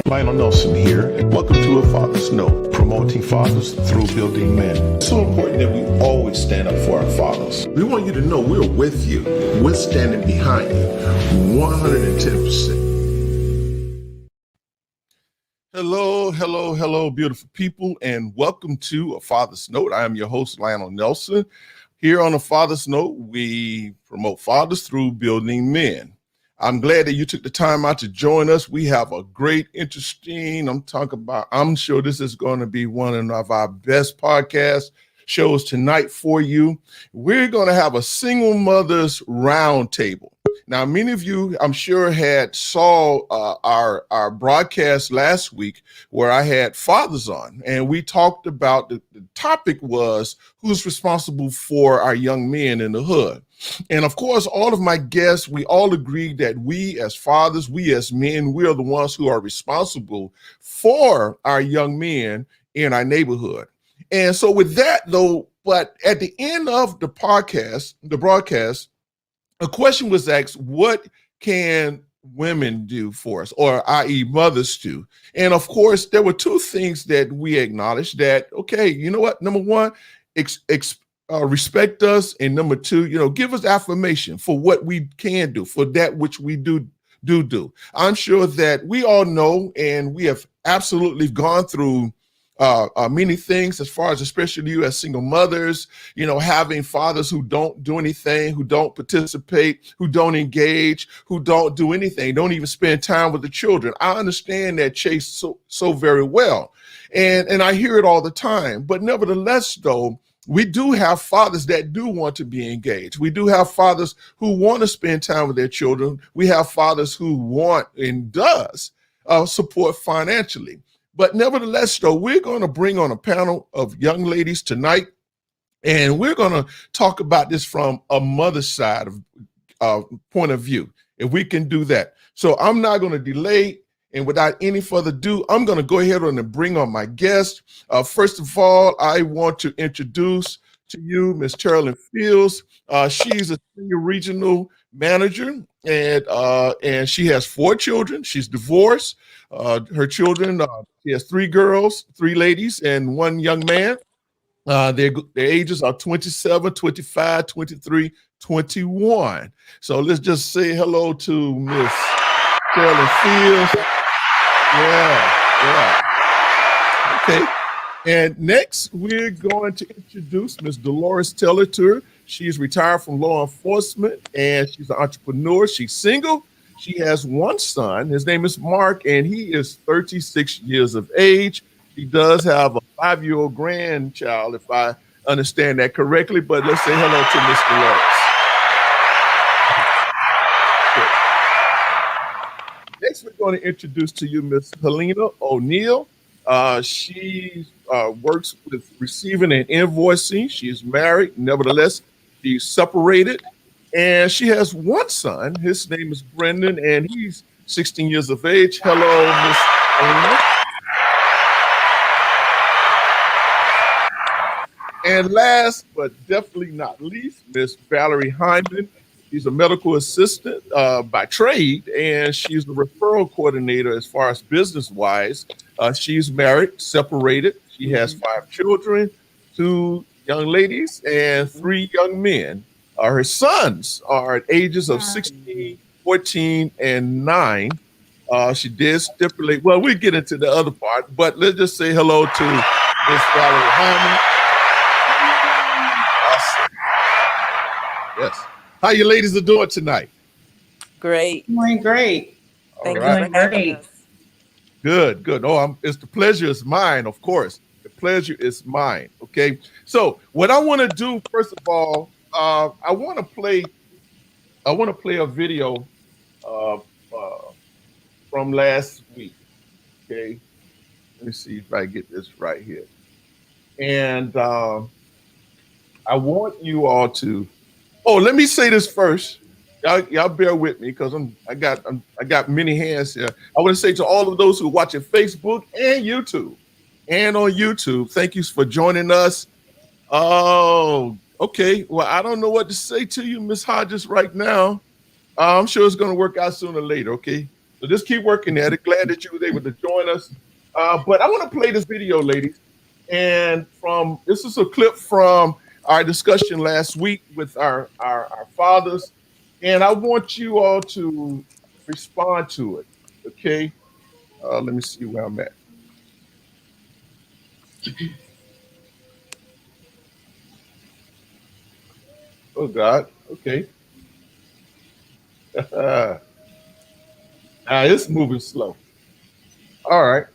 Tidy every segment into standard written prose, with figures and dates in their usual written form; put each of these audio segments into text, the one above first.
Lionel Nelson here, and welcome to A Father's Note, promoting fathers through building men. It's so important that we always stand up for our fathers. We want you to know we're with you. We're standing behind you 110%. Hello, beautiful people, and welcome to A Father's Note. I am your host, Lionel Nelson. Here on A Father's Note, we promote fathers through building men. I'm glad that you took the time out to join us. We have a great, interesting, I'm sure this is going to be one of our best podcast shows tonight for you. We're going to have a single mothers roundtable. Now, many of you, I'm sure, saw our broadcast last week where I had fathers on, and we talked about the topic was who's responsible for our young men in the hood. And of course, all of my guests, we all agreed that we as fathers, we as men, we are the ones who are responsible for our young men in our neighborhood. And so with that, though, but at the end of the broadcast, a question was asked, what can women do for us, or i.e. mothers do? And of course, there were two things that we acknowledged that, okay, you know what? Number one, respect us, and number two, give us affirmation for what we can do, for that which we do. I'm sure that we all know, and we have absolutely gone through many things, as far as especially you as single mothers, having fathers who don't do anything, who don't participate, who don't engage, who don't do anything, don't even spend time with the children. I understand that, Chase, so very well, and I hear it all the time. But nevertheless, though, we do have fathers that do want to be engaged. We do have fathers who want to spend time with their children. We have fathers who want and does support financially. But nevertheless, though, we're going to bring on a panel of young ladies tonight, and we're going to talk about this from a mother's side of point of view, if we can do that. So I'm not going to delay, and without any further ado, I'm going to go ahead and bring on my guest. First of all, I want to introduce to you Miss Carolyn Fields. She's a senior regional manager, and she has 4 children. She's divorced. Her children, she has 3 girls, 3 ladies, and 1 young man. Their ages are 27, 25, 23, 21. So let's just say hello to Miss Carolyn Fields. Yeah. Okay. And next, we're going to introduce Miss Dolores Taylor to her. She's retired from law enforcement, and she's an entrepreneur. She's single. She has 1 son. His name is Mark, and he is 36 years of age. He does have a 5-year-old grandchild, if I understand that correctly. But let's say hello to Miss Dolores. Next, we're going to introduce to you Miss Helena O'Neill. She works with receiving and invoicing. She's married. Nevertheless, she's separated. And she has 1 son. His name is Brendan, and he's 16 years of age. Hello, Miss Helena. And last but definitely not least, Miss Valerie Hyman. She's a medical assistant by trade, and she's the referral coordinator as far as business-wise. She's married, separated. She has 5 children, 2 young ladies, and 3 young men. Her sons are at ages of 16, 14, and 9. She did stipulate, well, we'll get into the other part, but let's just say hello to Miss Valerie Hyman. Yes. How you ladies are doing tonight? Great. Doing great. Thank you right. for having us. Good. Oh, it's the pleasure is mine, of course. The pleasure is mine. Okay. So what I want to do, first of all, I want to play a video from last week. Okay. Let me see if I get this right here. And I want you all to. Oh, let me say this first. Y'all bear with me because I got many hands here. I want to say to all of those who are watching Facebook and YouTube, and on YouTube, thank you for joining us. Oh, okay. Well, I don't know what to say to you, Miss Hodges, right now. I'm sure it's going to work out sooner or later. Okay, so just keep working at it. Glad that you were able to join us. But I want to play this video, ladies, and this is a clip from our discussion last week with our fathers, and I want you all to respond to it. Okay, let me see where I'm at. Oh God. Okay. Now it's moving slow. All right.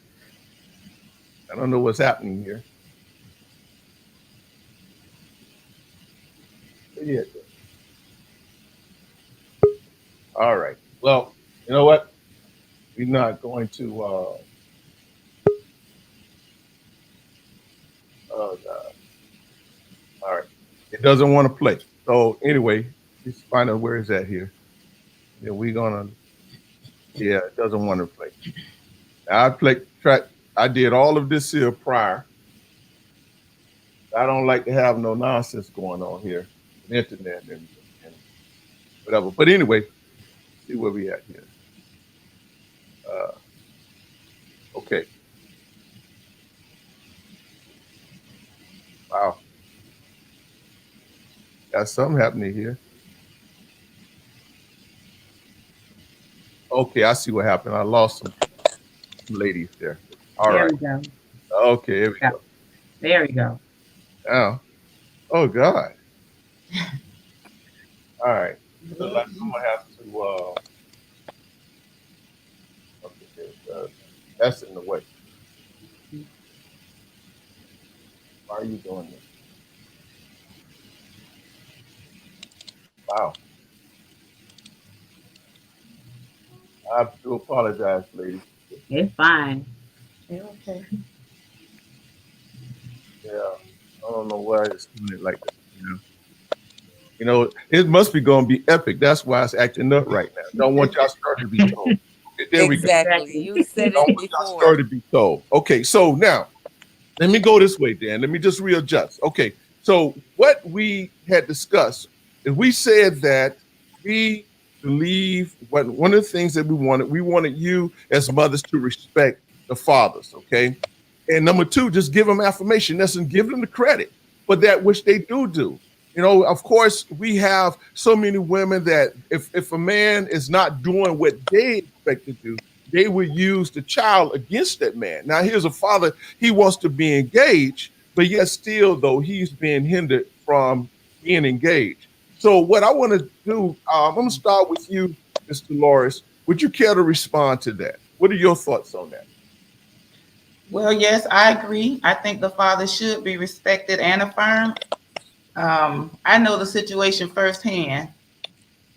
I don't know what's happening here. Yeah. All right. Well, you know what? We're not going to. Oh God. All right. It doesn't want to play. So anyway, let's find out where is that here. Yeah, we're gonna. Yeah, it doesn't want to play. Now, I did all of this here prior. I don't like to have no nonsense going on here. Internet and whatever. But anyway, see where we at here. Okay. Wow. Got something happening here. Okay, I see what happened. I lost some ladies there. All right. There we go. Okay, here we go. There we go. Oh God. All right. So I'm gonna have to. Okay, that's in the way. Why are you doing this? Wow. I have to apologize, ladies. It's fine. You're okay. Yeah, I don't know why it's doing it like this. You know, it must be going to be epic. That's why it's acting up right now. Don't want y'all start to be told. Okay, there we go. Exactly. You said Don't it want y'all before. start to be told. Okay, so now let me go this way, Dan. Let me just readjust. Okay, So what we had discussed is we said that we believe one of the things that we wanted you as mothers to respect the fathers, okay? And number two, just give them affirmation. Listen, give them the credit for that which they do. You know, of course, we have so many women that if a man is not doing what they expect to do, they will use the child against that man. Now, here's a father, he wants to be engaged, but yet still, though, he's being hindered from being engaged. So what I want to do, I'm going to start with you, Mr. Loris. Would you care to respond to that? What are your thoughts on that? Well, yes, I agree. I think the father should be respected and affirmed. I know the situation firsthand.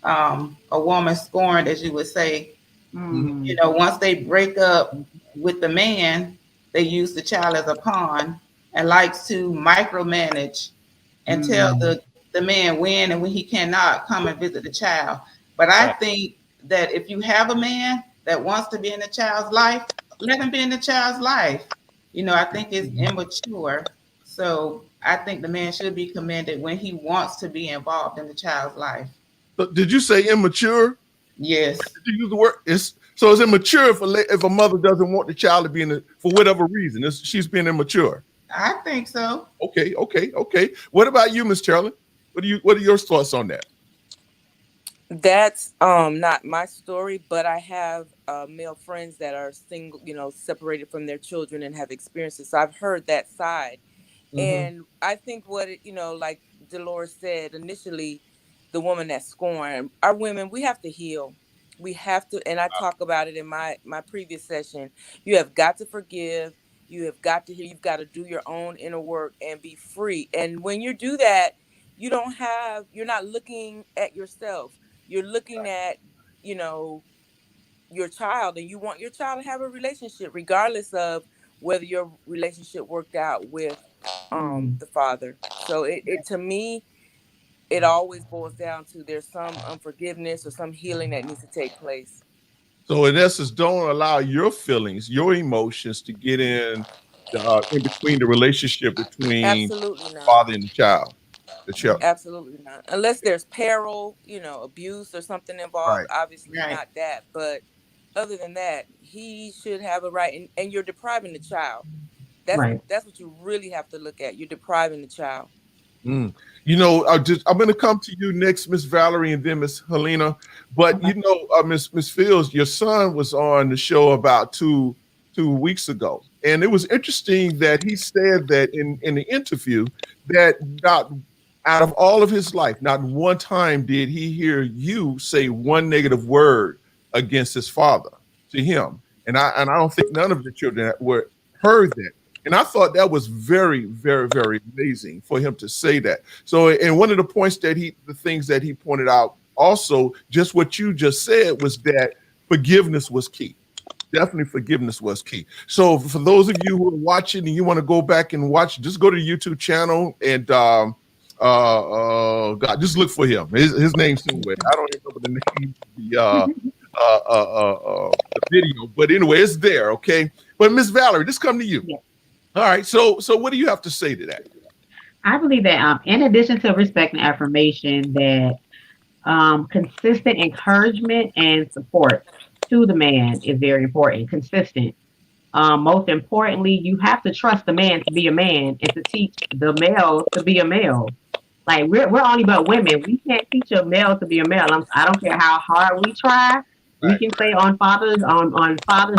A woman scorned, as you would say. You know, once they break up with the man, they use the child as a pawn and likes to micromanage and tell the man when and when he cannot come and visit the child. But I think that if you have a man that wants to be in the child's life, let him be in the child's life. You know, I think it's immature. So I think the man should be commended when he wants to be involved in the child's life. But did you say immature? Yes. Did you use the word? It's immature if a mother doesn't want the child to be in it for whatever reason. She's being immature. I think so. Okay. What about you, Miss Carolyn? What are your thoughts on that? That's not my story, but I have male friends that are single, you know, separated from their children and have experiences. So I've heard that side. And I think like Dolores said initially, the woman that scorned, our women, we have to heal. We have to, and I talk about it in my previous session. You have got to forgive. You have got to heal. You've got to do your own inner work and be free. And when you do that, you're not looking at yourself. You're looking at, you know, your child, and you want your child to have a relationship, regardless of whether your relationship worked out with the father. So it to me, it always boils down to there's some unforgiveness or some healing that needs to take place. So in essence, don't allow your feelings, your emotions to get in between the relationship between Absolutely not. father and the child. Absolutely not. Unless there's peril, you know, abuse or something involved. Right. Obviously not that. But other than that, he should have a right. And you're depriving the child. That's what you really have to look at. You're depriving the child. You know, I'm going to come to you next, Miss Valerie, and then Miss Helena. But you know, Miss Fields, your son was on the show about two weeks ago, and it was interesting that he said that in the interview that not out of all of his life, not one time did he hear you say one negative word against his father to him, and I don't think none of the children heard that. And I thought that was very, very, very amazing for him to say that. So, and one of the points the things that he pointed out also, just what you just said, was that forgiveness was key. Definitely forgiveness was key. So for those of you who are watching and you want to go back and watch, just go to the YouTube channel and God, just look for him. His name's somewhere. I don't remember the name of the video, but anyway, it's there. Okay. But Miss Valerie, this come to you. Yeah. All right. So what do you have to say to that? I believe that in addition to respect and affirmation, that consistent encouragement and support to the man is very important. Consistent. Most importantly, you have to trust the man to be a man and to teach the male to be a male. Like we're only but women. We can't teach a male to be a male. I don't care how hard we try. We can say on Father's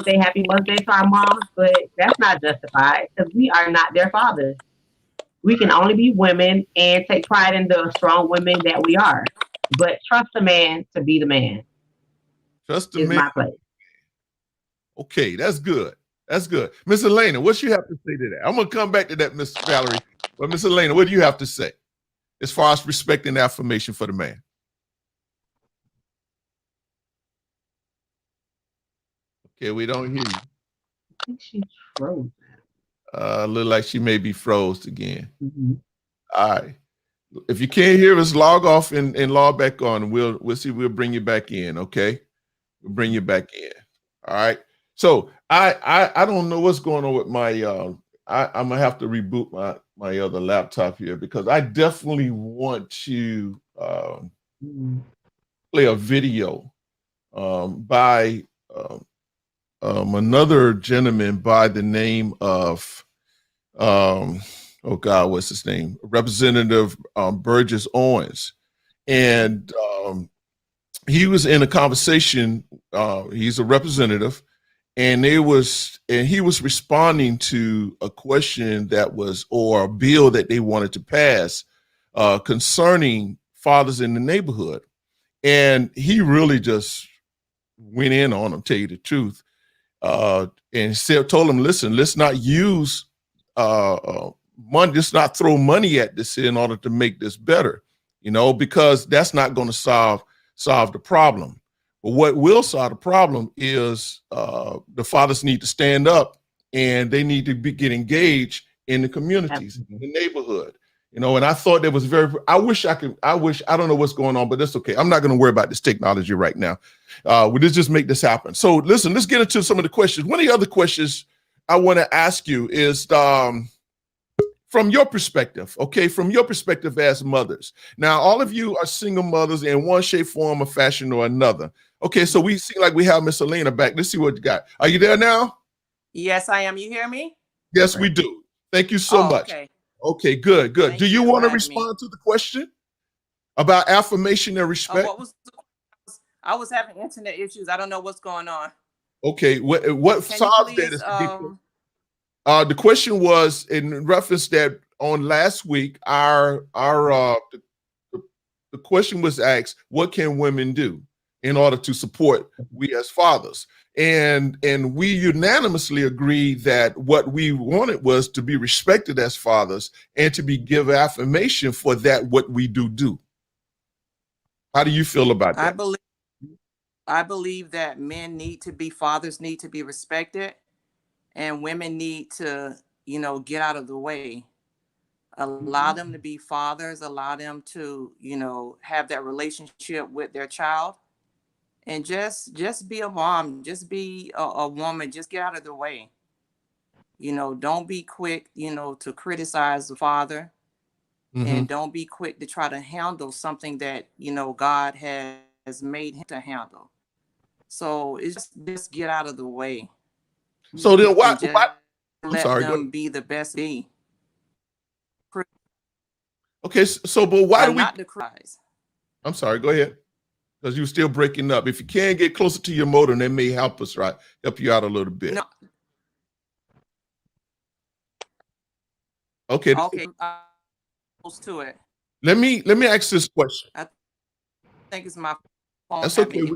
Day, Happy Mother's Day to our moms, but that's not justified because we are not their fathers. We can only be women and take pride in the strong women that we are. But trust the man to be the man. Trust the is man. my place. Okay, that's good. That's good. Miss Elena, what you have to say to that? I'm gonna come back to that, Miss Valerie. But Miss Elena, what do you have to say as far as respect and affirmation for the man? Okay, we don't hear you. I think she froze. Look like she may be froze again. All right. If you can't hear us, log off and log back on. We'll see. We'll bring you back in. Okay, we'll bring you back in. All right. So I don't know what's going on with my. I'm gonna have to reboot my other laptop here because I definitely want to play a video by another gentleman by the name of oh God, what's his name? Representative Burgess Owens, and he was in a conversation. He's a representative, and he was responding to a question that was, or a bill that they wanted to pass concerning fathers in the neighborhood. And he really just went in on him, tell you the truth, and told him, listen, let's not use money, let's not throw money at this in order to make this better, because that's not going to solve the problem. But what will solve the problem is the fathers need to stand up, and they need to get engaged in the communities, in the neighborhood. And I thought that was I don't know what's going on, but that's okay. I'm not going to worry about this technology right now. Let's just make this happen. So listen, let's get into some of the questions. One of the other questions I want to ask you is from your perspective, okay, from your perspective as mothers. Now, all of you are single mothers in one shape, form, or fashion or another. Okay, so we see like we have Miss Elena back. Let's see what you got. Are you there now? Yes, I am. You hear me? Yes, we do. Thank you so much. Okay, good. Thank Do you you for want to having respond to the question about affirmation and respect? I was having internet issues. I don't know what's going on. Okay, what solves that is the question was in reference that on last week, the question was asked, what can women do in order to support we as fathers? And we unanimously agreed that what we wanted was to be respected as fathers and to be given affirmation for that what we do. How do you feel about that? I believe that men need to be fathers, need to be respected, and women need to, get out of the way. Allow them to be fathers, allow them to, have that relationship with their child. And just be a mom, just be a woman, just get out of the way. Don't be quick, to criticize the father, and don't be quick to try to handle something that, God has made him to handle. So it's just get out of the way. So then why let them be the best be. Okay, so but why do we not the cries? I'm sorry, go ahead. Because you're still breaking up. If you can get closer to your modem, that may help us, right? Help you out a little bit. No. Okay. Okay. Close to it. Let me ask this question. I think it's my phone. That's okay.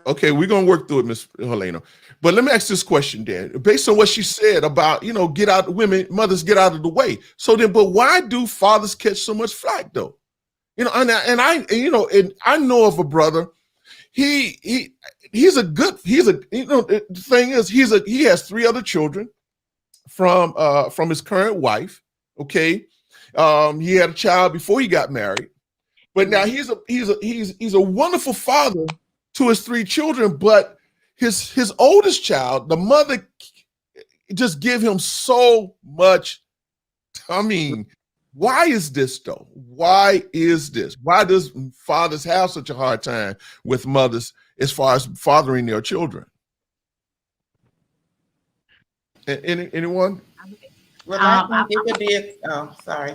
Okay, we're gonna work through it, Miss Helena. But let me ask this question, Dan. Based on what she said about, mothers get out of the way. So then, but why do fathers catch so much flack though? And I know of a brother. The thing is, he has 3 other children from his current wife. Okay, he had a child before he got married, but now he's a wonderful father to his 3 children. But his oldest child, the mother, just give him so much. Why is this though? Why is this? Why does fathers have such a hard time with mothers as far as fathering their children? Anyone? Well, I think it could be sorry.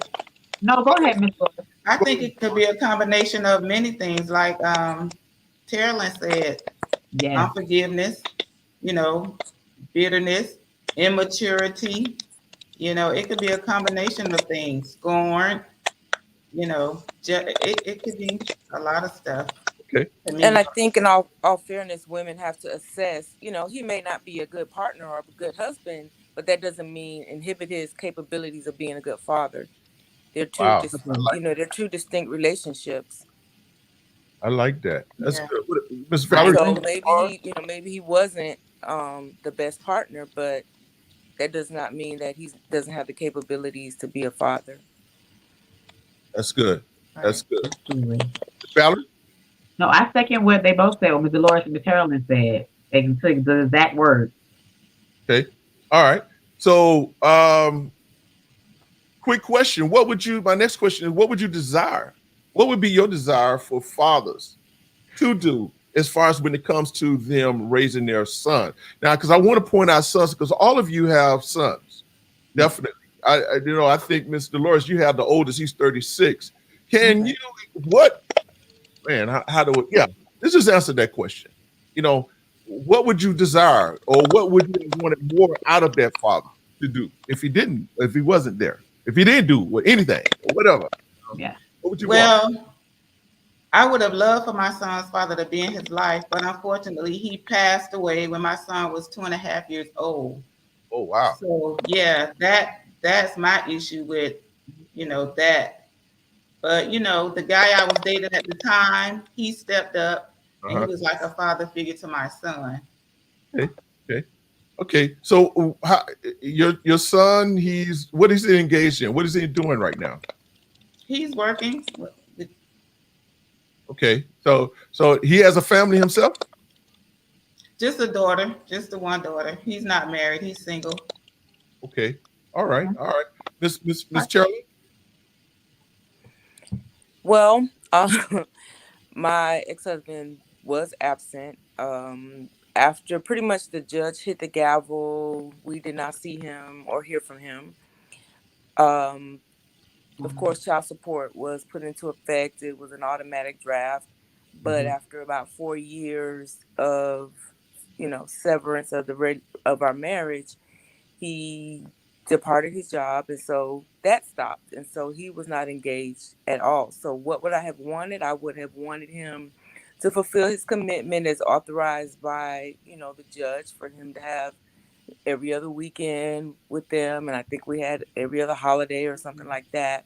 No, go ahead, Ms. Wilson. I think it could be a combination of many things, like Terrellyn said, unforgiveness, bitterness, immaturity. It could be a combination of things. Scorn, it could be a lot of stuff. Okay. And I think in all fairness, women have to assess, he may not be a good partner or a good husband, but that doesn't inhibit his capabilities of being a good father. They're they're 2 distinct relationships. I like that. That's good. Ms. Valerie. So maybe he wasn't the best partner, but that does not mean that he doesn't have the capabilities to be a father. That's good. That's good. Valerie? No, I second what they both said, what Ms. Dolores and Ms. Terrellyn said. They can say the exact words. Okay. All right. So quick question. My next question is, what would you desire? What would be your desire for fathers to do as far as when it comes to them raising their son? Now, because I want to point out sons, because all of you have sons, definitely. I think Miss Dolores, you have the oldest, he's 36. Can you, let's just answer that question. What would you desire, or what would you have wanted more out of that father to do if he wasn't there, if he didn't do anything or whatever? Yeah. What would you want? Well, I would have loved for my son's father to be in his life, but unfortunately he passed away when my son was 2.5 years old. Oh, wow. So yeah, that's my issue with, that. But the guy I was dating at the time, he stepped up and he was like a father figure to my son. Okay. So your son, what is he engaged in? What is he doing right now? He's working. Okay. So he has a family himself? Just a daughter, just the one daughter. He's not married. He's single. Okay. All right. Miss Charlie? Well, my ex-husband was absent. After pretty much the judge hit the gavel, we did not see him or hear from him. Of course, child support was put into effect. It was an automatic draft. But after about 4 years of, severance of our marriage, he departed his job, and so that stopped, and so he was not engaged at all. So what would I have wanted? I would have wanted him to fulfill his commitment as authorized by the judge, for him to have every other weekend with them, and I think we had every other holiday or something like that,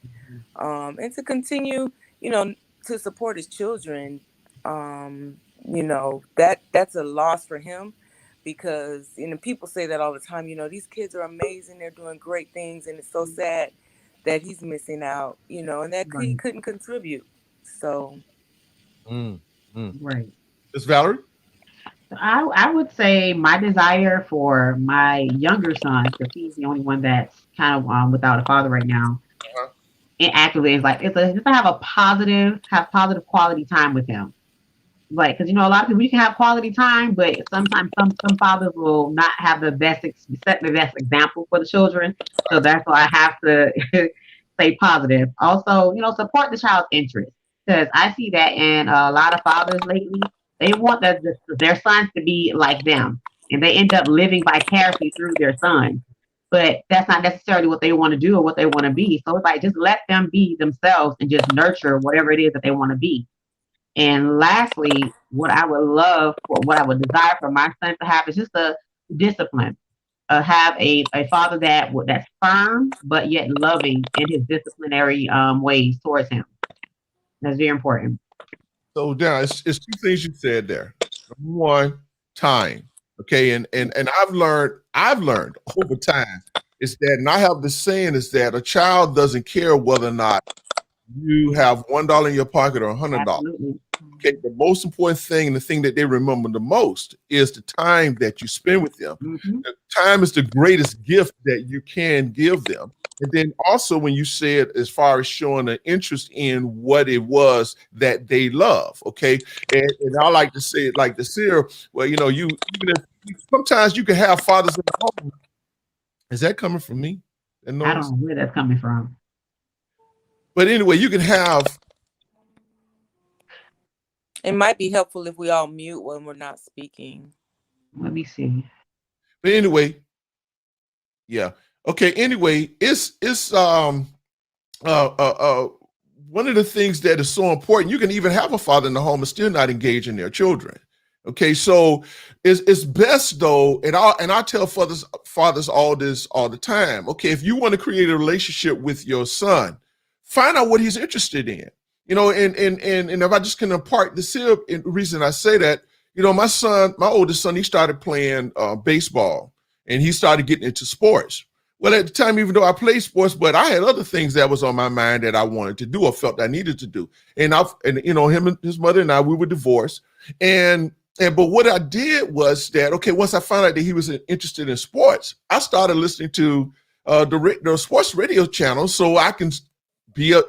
and to continue to support his children. That's a loss for him, because people say that all the time. These kids are amazing, they're doing great things, and it's so sad that he's missing out, and that he couldn't contribute. So Right. Miss Valerie? I would say my desire for my younger son, because he's the only one that's kind of without a father right now, and actively is just to have positive quality time with him. Like, because a lot of people, you can have quality time, but sometimes some fathers will not have set the best example for the children. So that's why I have to say positive. Also, support the child's interest, because I see that in a lot of fathers lately. They want their sons to be like them, and they end up living vicariously through their son. But that's not necessarily what they want to do or what they want to be. So it's like, just let them be themselves and just nurture whatever it is that they want to be. And lastly, what I would desire for my son to have is just a discipline. Have a father that's firm but yet loving in his disciplinary ways towards him. That's very important. So now it's two things you said there. Number one, time. Okay, and I've learned over time is that, and I have the saying is that a child doesn't care whether or not you have $1 in your pocket or $100. Absolutely. Okay, the most important thing, and the thing that they remember the most, is the time that you spend with them. The time is the greatest gift that you can give them. And then also, when you said as far as showing an interest in what it was that they love, okay, and I like to say it like this here. Well, sometimes you can have fathers in the home. Is that coming from me? I don't know where that's coming from. But anyway, you can have. It might be helpful if we all mute when we're not speaking. Let me see. But anyway, yeah. Okay. Anyway, it's one of the things that is so important. You can even have a father in the home and still not engage in their children. Okay, so it's best though, and I tell fathers all this all the time. Okay, if you want to create a relationship with your son, find out what he's interested in. And if I just can impart this here, and the reason I say that, my oldest son, he started playing baseball, and he started getting into sports. Well, at the time, even though I played sports, but I had other things that was on my mind that I wanted to do or felt I needed to do. And him and his mother and I, we were divorced. But what I did was that, okay, once I found out that he was interested in sports, I started listening to the sports radio channel so I can be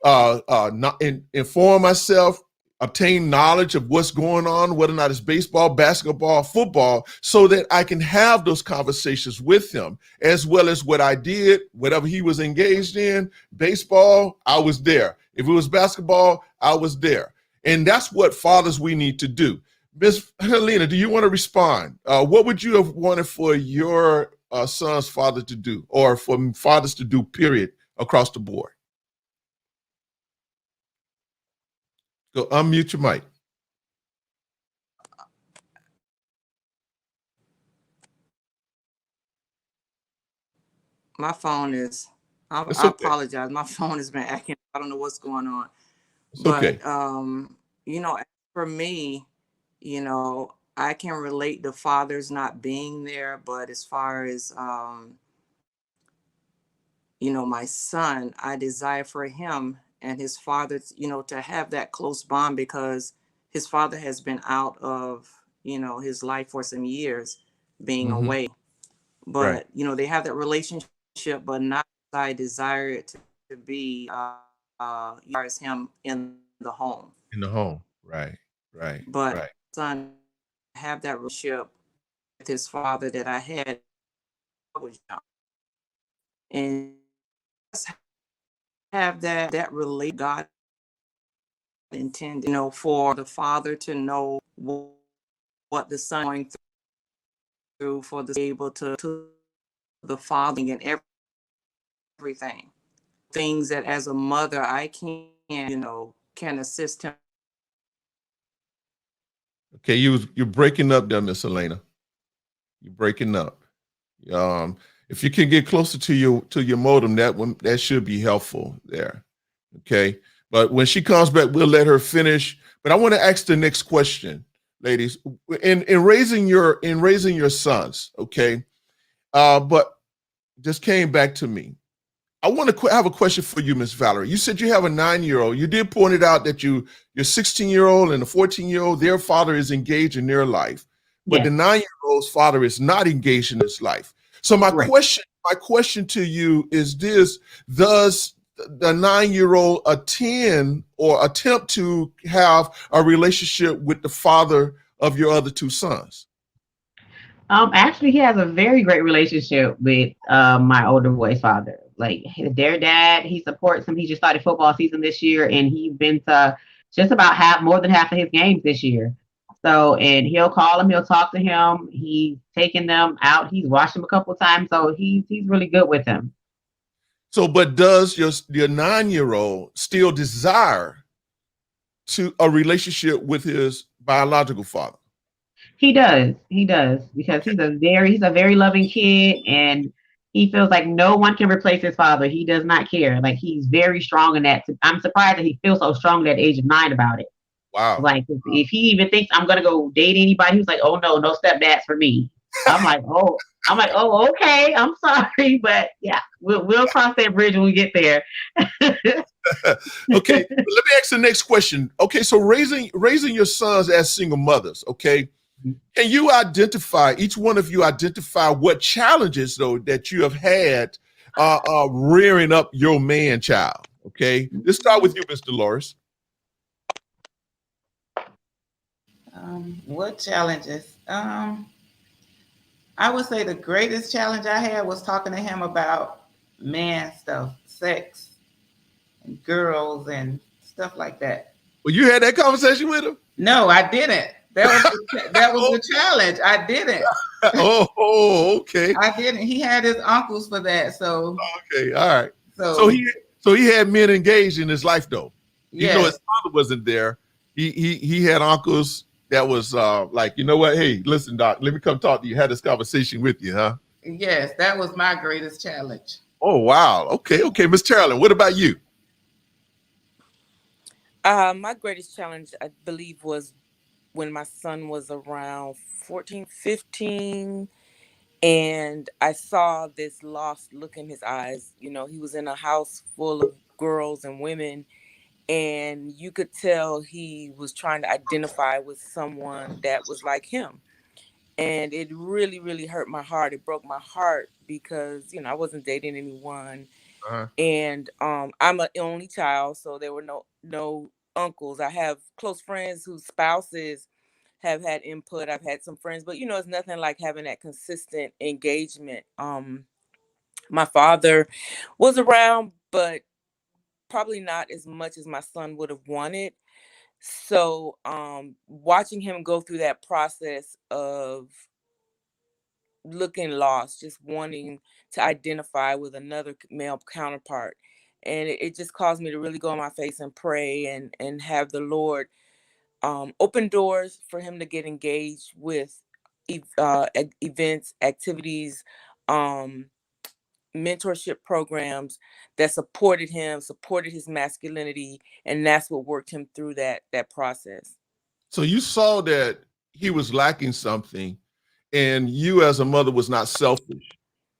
not inform myself, obtain knowledge of what's going on, whether or not it's baseball, basketball, football, so that I can have those conversations with him, as well as what I did, whatever he was engaged in. Baseball, I was there. If it was basketball, I was there. And that's what fathers we need to do. Ms. Helena, do you want to respond? What would you have wanted for your son's father to do, or for fathers to do, period, across the board? Go unmute your mic. My phone is, I It's okay. apologize. My phone has been acting. I don't know what's going on. It's okay. But, you know, for me, you know, I can relate to fathers not being there. But as far as, you know, my son, I desire for him and his father, you know, to have that close bond, because his father has been out of, you know, his life for some years, being Mhm. away. But, Right. you know, they have that relationship, but not as I desire it to be, as him in the home. In the home. Right. Right. But Right. son have that relationship with his father that I had when I was young. And just have that relate God intended, you know, for the father to know what the son going through, for the able to the father and everything. Things that as a mother I can, you know, can assist him. Okay, you're breaking up there, Miss Elena. You're breaking up. If you can get closer to your modem, that should be helpful there. Okay. But when she comes back, we'll let her finish. But I want to ask the next question, ladies. In raising your sons, okay. But just came back to me. I want to have a question for you, Miss Valerie. You said you have a 9-year-old. You did point it out that your 16-year-old and the 14-year-old, their father is engaged in their life, but the Yes. 9-year-old's father is not engaged in his life. So my Right. question to you is this: does the 9-year-old attend or attempt to have a relationship with the father of your other two sons? Actually, he has a very great relationship with my older boy's father. Like their dad, he supports him. He just started football season this year, and he's been to just about more than half of his games this year. So, and he'll call him, he'll talk to him. He's taken them out. He's watched him a couple of times, so he's really good with him. So, but does your 9-year-old still desire to a relationship with his biological father? He does, because Okay. he's a very loving kid, and he feels like no one can replace his father. He does not care. Like he's very strong in that. I'm surprised that he feels so strong at the age of 9 about it. Wow. Like if he even thinks I'm gonna go date anybody, he's like, oh no stepdads for me. I'm like, oh, okay, I'm sorry, but yeah, we'll cross that bridge when we get there. Okay, let me ask the next question. Okay, so raising your sons as single mothers, okay, can you identify, each one of you identify what challenges though that you have had rearing up your man child? Okay, let's start with you, Miss Dolores. What challenges? I would say the greatest challenge I had was talking to him about man stuff, sex, and girls, and stuff like that. Well, you had that conversation with him? No, I didn't. That was the challenge. I didn't. Oh, okay. I didn't. He had his uncles for that. So Okay, all right. so he had men engaged in his life though. Even though yes, his father wasn't there, he had uncles that was like, you know what? Hey, listen, Doc, let me come talk to you. Had this conversation with you, huh? yes, that was my greatest challenge. Oh wow. Okay, Miss Carolyn, what about you? My greatest challenge, I believe, was when my son was around 14, 15, and I saw this lost look in his eyes. You know, he was in a house full of girls and women, and you could tell he was trying to identify with someone that was like him. And it really, really hurt my heart. It broke my heart because, you know, I wasn't dating anyone. Uh-huh. And I'm an only child, so there were no uncles. I have close friends whose spouses have had input. I've had some friends, but you know, it's nothing like having that consistent engagement. My father was around, but probably not as much as my son would have wanted. So watching him go through that process of looking lost, just wanting to identify with another male counterpart. And it just caused me to really go on my face and pray and have the Lord open doors for him to get engaged with events, activities, um, mentorship programs that supported him, supported his masculinity, and that's what worked him through that process. So you saw that he was lacking something, and you as a mother was not selfish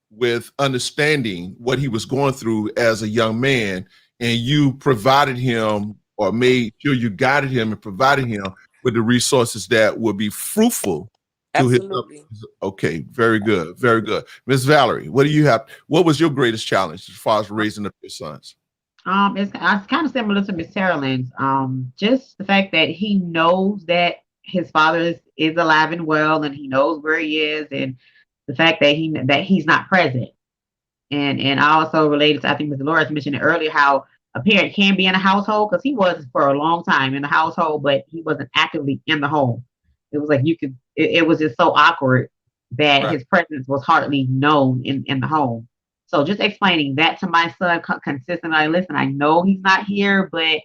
with understanding what he was going through as a young man, and you provided him or made sure you guided him and provided him with the resources that would be fruitful to his. Absolutely. Okay, very good, very good. Miss Valerie, what do you have? What was your greatest challenge as far as raising up your sons? It's kind of similar to Miss Carolyn's. Just the fact that he knows that his father is alive and well, and he knows where he is, and the fact that he's not present. And I also related to, I think Ms. Dolores mentioned it earlier, how a parent can be in a household, because he was for a long time in the household, but he wasn't actively in the home. It was like it was just so awkward that Right. his presence was hardly known in the home. So just explaining that to my son consistently, listen, I know he's not here, but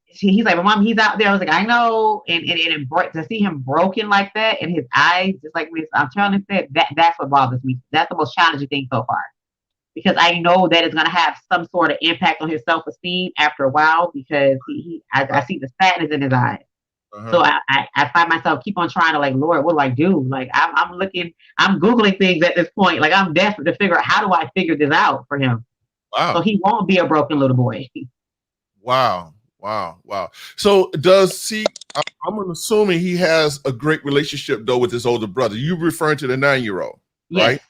he's like, Mom, he's out there. I was like, I know. And to see him broken like that, and his eyes, just like I'm telling him, that's what bothers me. That's the most challenging thing so far, because I know that it's going to have some sort of impact on his self-esteem after a while, because I see the sadness in his eyes. Uh-huh. So I find myself keep on trying to, like, Lord, what do I do? Like, I'm Googling things at this point. Like, I'm desperate to figure out, how do I figure this out for him? Wow. So he won't be a broken little boy. Wow. So I'm assuming he has a great relationship though with his older brother. You referring to the 9-year-old, right? Yes.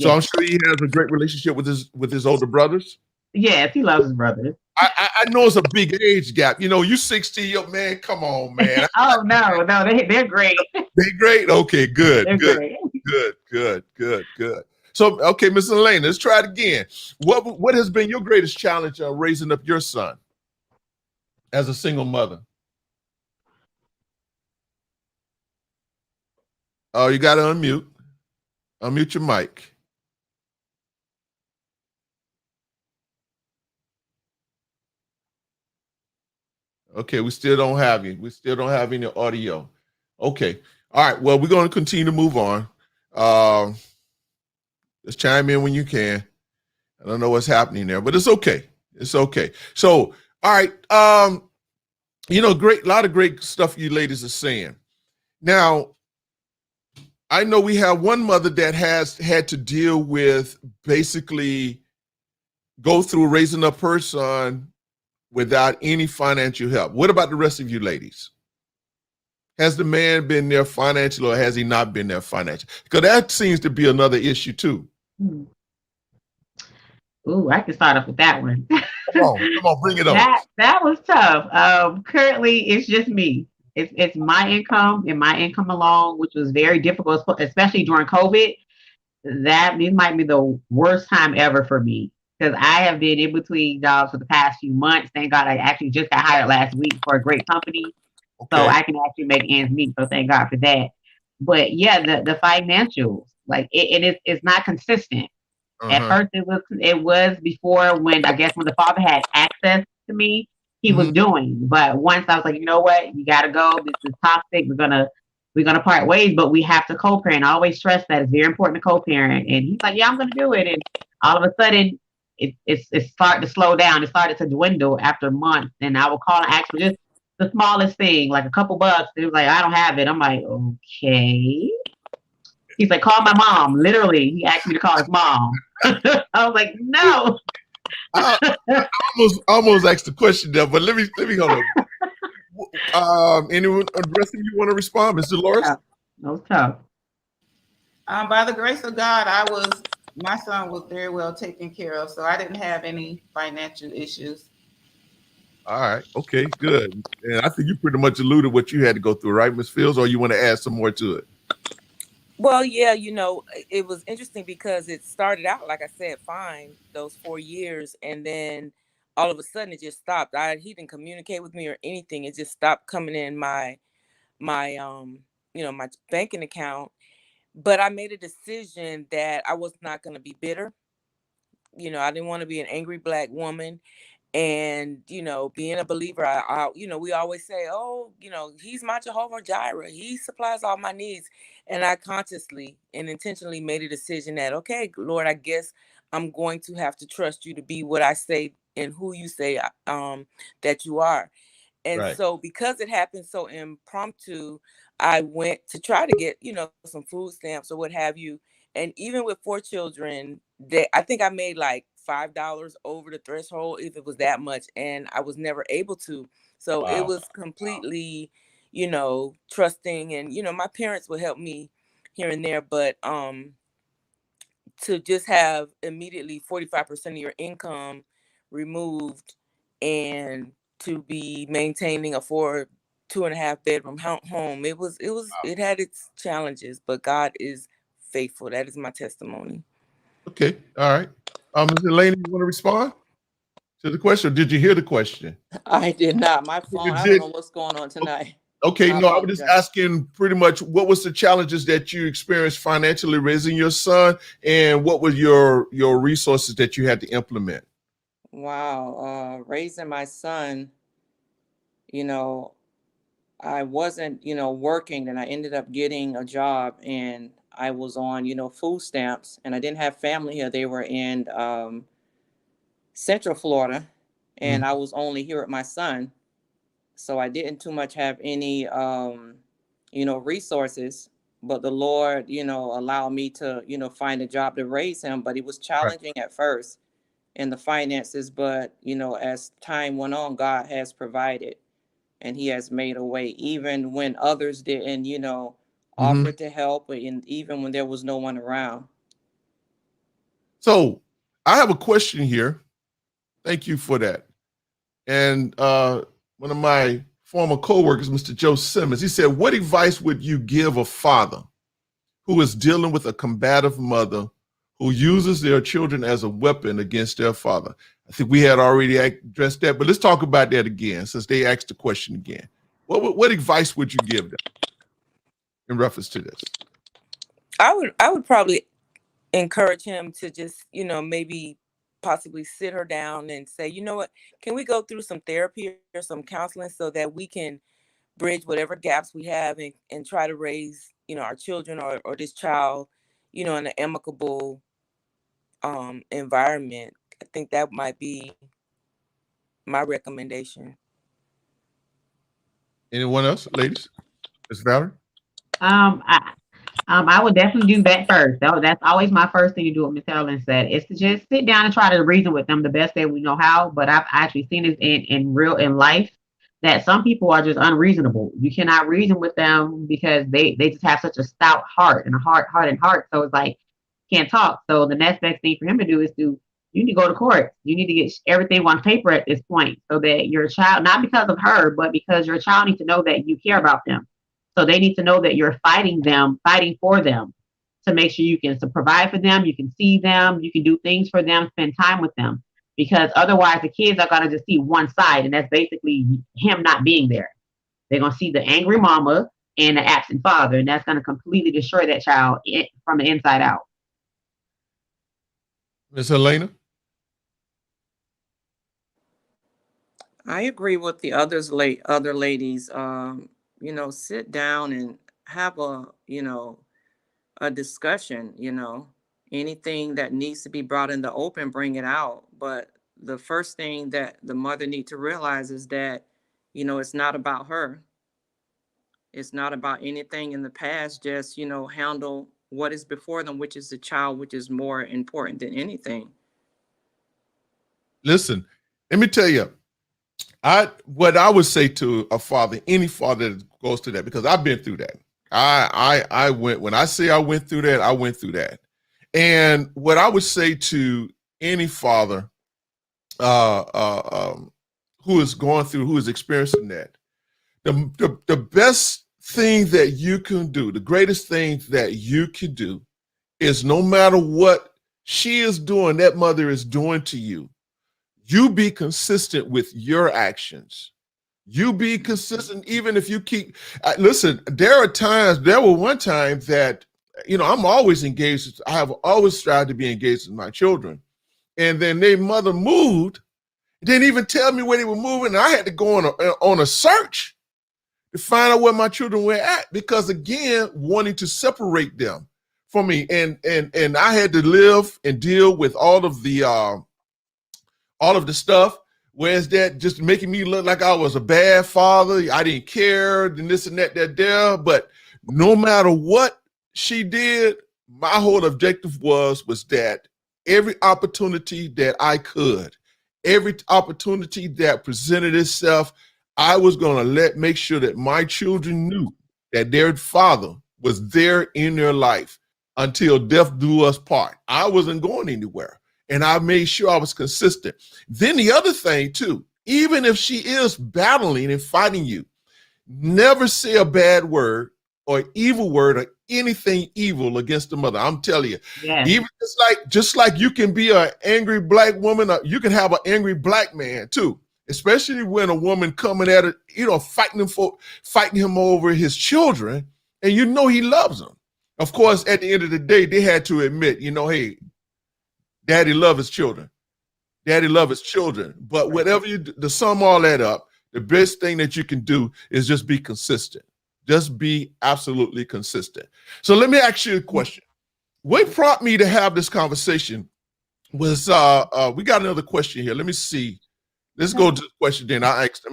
So Yes. I'm sure he has a great relationship with his older brothers. Yes, he loves his brothers. I know it's a big age gap. You know, you 60, yo, man. Come on, man. Oh no, they're great. They great. Okay, good, They're good, great. good. So, okay, Miss Elaine, let's try it again. What has been your greatest challenge raising up your son as a single mother? Oh, you got to unmute. Unmute your mic. Okay, we still don't have you. We still don't have any audio. Okay. All right. Well, we're going to continue to move on. Just chime in when you can. I don't know what's happening there, but it's okay. It's okay. So, all right. You know, a lot of great stuff you ladies are saying. Now, I know we have one mother that has had to deal with basically go through raising up her son without any financial help. What about the rest of you ladies? Has the man been there financially, or has he not been there financially? Because that seems to be another issue too. Ooh, I can start off with that one. Come on, bring it on. That was tough. Currently, it's just me. It's my income and my income alone, which was very difficult, especially during COVID. This might be the worst time ever for me, because I have been in between jobs for the past few months. Thank God I actually just got hired last week for a great company. Okay. So I can actually make ends meet. So thank God for that. But yeah, the financials, like it's not consistent. Uh-huh. At first it was before, when I guess when the father had access to me, he was doing. But once I was like, you know what, you gotta go. This is toxic. We're gonna part ways, but we have to co-parent. I always stress that it's very important to co-parent. And he's like, yeah, I'm gonna do it. And all of a sudden it started to slow down. It started to dwindle after months. And I would call and ask for just the smallest thing, like a couple bucks. It was like, I don't have it. I'm like, okay. He's like, call my mom. Literally, he asked me to call his mom. I was like, no. I almost asked the question there, but let me hold on. Anyone, the rest of you want to respond, Ms. Dolores? That was tough. By the grace of God, I was My son was very well taken care of, so I didn't have any financial issues. All right. Okay, good. And I think you pretty much alluded what you had to go through, right, Ms. Fields, or you want to add some more to it? Well, yeah, it was interesting because it started out, like I said, fine, those 4 years, and then all of a sudden it just stopped. He didn't communicate with me or anything. It just stopped coming in my banking account. But I made a decision that I was not going to be bitter. I didn't want to be an angry Black woman. And, being a believer, we always say, oh, he's my Jehovah Jireh. He supplies all my needs. And I consciously and intentionally made a decision that, okay, Lord, I guess I'm going to have to trust you to be what I say and who you say that you are. And Right. so because it happened so impromptu, I went to try to get, some food stamps or what have you. And even with 4 children, I think I made like $5 over the threshold, if it was that much. And I was never able to. So it Wow. was completely, trusting. And, my parents would help me here and there. But to just have immediately 45% of your income removed and to be maintaining a 2.5 bedroom home, it had its challenges, but God is faithful. That is my testimony. Okay. All right. Ms. Elaine, you want to respond to the question? Or did you hear the question? I did not. My phone, I don't know what's going on tonight. Okay, I no, I was just apologize. asking pretty much what was the challenges that you experienced financially raising your son, and what were your resources that you had to implement? Wow. Raising my son, I wasn't, working, and I ended up getting a job, and I was on, food stamps, and I didn't have family here. They were in Central Florida, and I was only here with my son. So I didn't too much have any, resources, but the Lord, allowed me to, find a job to raise him. But it was Right. challenging at first in the finances. But, as time went on, God has provided and he has made a way, even when others didn't, offer to help, and even when there was no one around. So I have a question here. Thank you for that. And one of my former coworkers, Mr. Joe Simmons, he said, what advice would you give a father who is dealing with a combative mother who uses their children as a weapon against their father? I think we had already addressed that, but let's talk about that again since they asked the question again. What advice would you give them in reference to this? I would probably encourage him to just, maybe possibly sit her down and say, you know what, can we go through some therapy or some counseling so that we can bridge whatever gaps we have and try to raise, our children or this child, in an amicable environment. I think that might be my recommendation. Anyone else, ladies? Ms. Valerie? I would definitely do that first. That's always my first thing to do, what Miss Helen said, is to just sit down and try to reason with them the best way we know how. But I've actually seen this in life, that some people are just unreasonable. You cannot reason with them because they just have such a stout heart and a hardened heart. So it's like, can't talk. So the next best thing for him to do is you need to go to court. You need to get everything on paper at this point so that your child, not because of her, but because your child needs to know that you care about them. So they need to know that you're fighting for them to make sure you can provide for them, you can see them, you can do things for them, spend time with them. Because otherwise the kids are going to just see one side, and that's basically him not being there. They're going to see the angry mama and the absent father, and that's going to completely destroy that child from the inside out. Ms. Helena? I agree with the other ladies. Sit down and have a discussion. Anything that needs to be brought in the open, bring it out. But the first thing that the mother needs to realize is that, it's not about her. It's not about anything in the past. Just, handle what is before them, which is the child, which is more important than anything. Listen, let me tell you, what I would say to a father, any father that goes through that, because I've been through that. When I say I went through that, I went through that. And what I would say to any father who is going through, who is experiencing that, the best thing that you can do, the greatest thing that you can do is, no matter what she is doing, that mother is doing to you, you be consistent with your actions. You be consistent, even if you keep, listen, there were one time that, I'm always engaged. I have always tried to be engaged with my children. And then their mother moved, didn't even tell me where they were moving. And I had to go on a search to find out where my children were at, because again, wanting to separate them from me. And I had to live and deal with all of the stuff. Whereas that just making me look like I was a bad father. I didn't care, and this and that, there. But no matter what she did, my whole objective was that every opportunity that I could, every opportunity that presented itself, I was going to make sure that my children knew that their father was there in their life until death do us part. I wasn't going anywhere. And I made sure I was consistent. Then the other thing too, even if she is battling and fighting you, never say a bad word or evil word or anything evil against the mother. I'm telling you, even just like you can be an angry black woman, you can have an angry black man too. Especially when a woman coming at it, fighting him over his children, and he loves them. Of course, at the end of the day, they had to admit, hey, Daddy love his children. Daddy love his children. But whatever to sum all that up, the best thing that you can do is just be consistent. Just be absolutely consistent. So let me ask you a question. What prompted me to have this conversation was, we got another question here. Let me see. Let's go to the question, then I'll ask,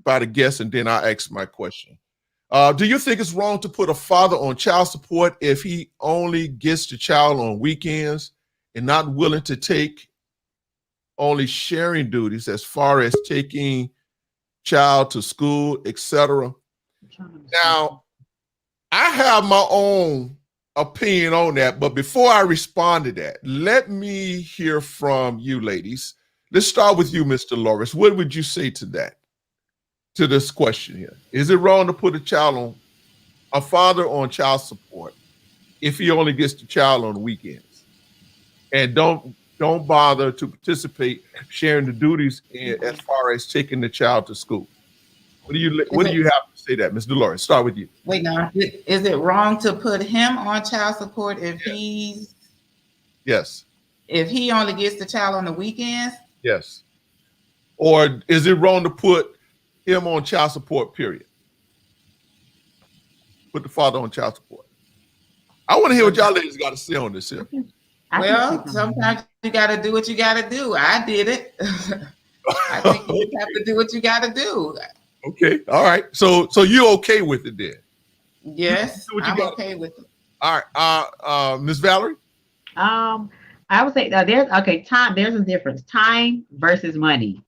by the guest, and then I'll ask my question. Do you think it's wrong to put a father on child support if he only gets the child on weekends and not willing to take only sharing duties as far as taking child to school, etc.? Now, I have my own opinion on that, but before I respond to that, let me hear from you ladies. Let's start with you, Mr. Loris. What would you say to that, to this question here? Is it wrong to put a father on child support if he only gets the child on the weekends, and don't bother to participate sharing the duties as far as taking the child to school? What do you have to say that, Ms. Dolores? Start with you. Wait, now, is it wrong to put him on child support if if he only gets the child on the weekends? Yes. Or is it wrong to put him on child support, period? Put the father on child support. I want to hear what y'all ladies got to say on this here. Well, sometimes you got to do what you got to do. I did it. I think you have to do what you got to do. Okay. All right. So you're okay with it then? Yes, I'm okay with it. All right. Ms. Valerie? I would say there's a difference. Time versus money.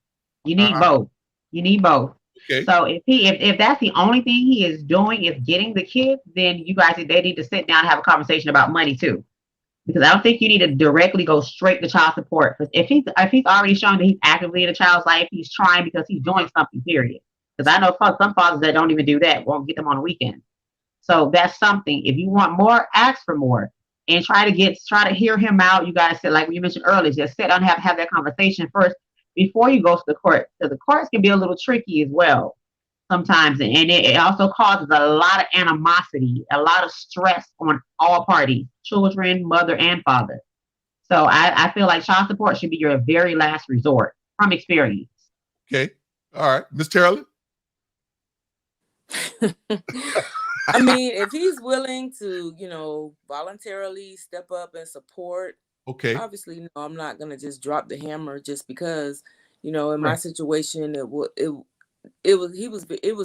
You need both. You need both. Okay. So if that's the only thing he is doing is getting the kids, then they need to sit down and have a conversation about money too. Because I don't think you need to directly go straight to child support. Because if he's already showing that he's actively in a child's life, he's trying because he's doing something, period. Because I know some fathers that don't even do that, won't get them on the weekend. So that's something. If you want more, ask for more. And try to hear him out. You guys said, like you mentioned earlier, just sit down and have that conversation first before you go to the court. So the courts can be a little tricky as well sometimes. And it also causes a lot of animosity, a lot of stress on all parties, children, mother, and father. So I feel like child support should be your very last resort from experience. Okay. All right. Ms. Terrell? I mean, if he's willing to, voluntarily step up and support, okay. Obviously, no, I'm not gonna just drop the hammer just because, in my situation, it was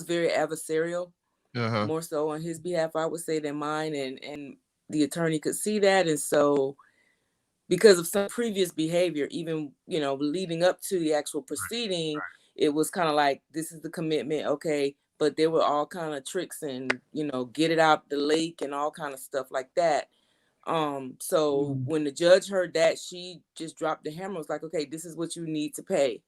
very adversarial, more so on his behalf, I would say, than mine, and the attorney could see that, and so because of some previous behavior, even leading up to the actual proceeding, it was kind of like, this is the commitment, okay. But there were all kind of tricks and, get it out the lake and all kind of stuff like that. So when the judge heard that, she just dropped the hammer. It was like, okay, this is what you need to pay.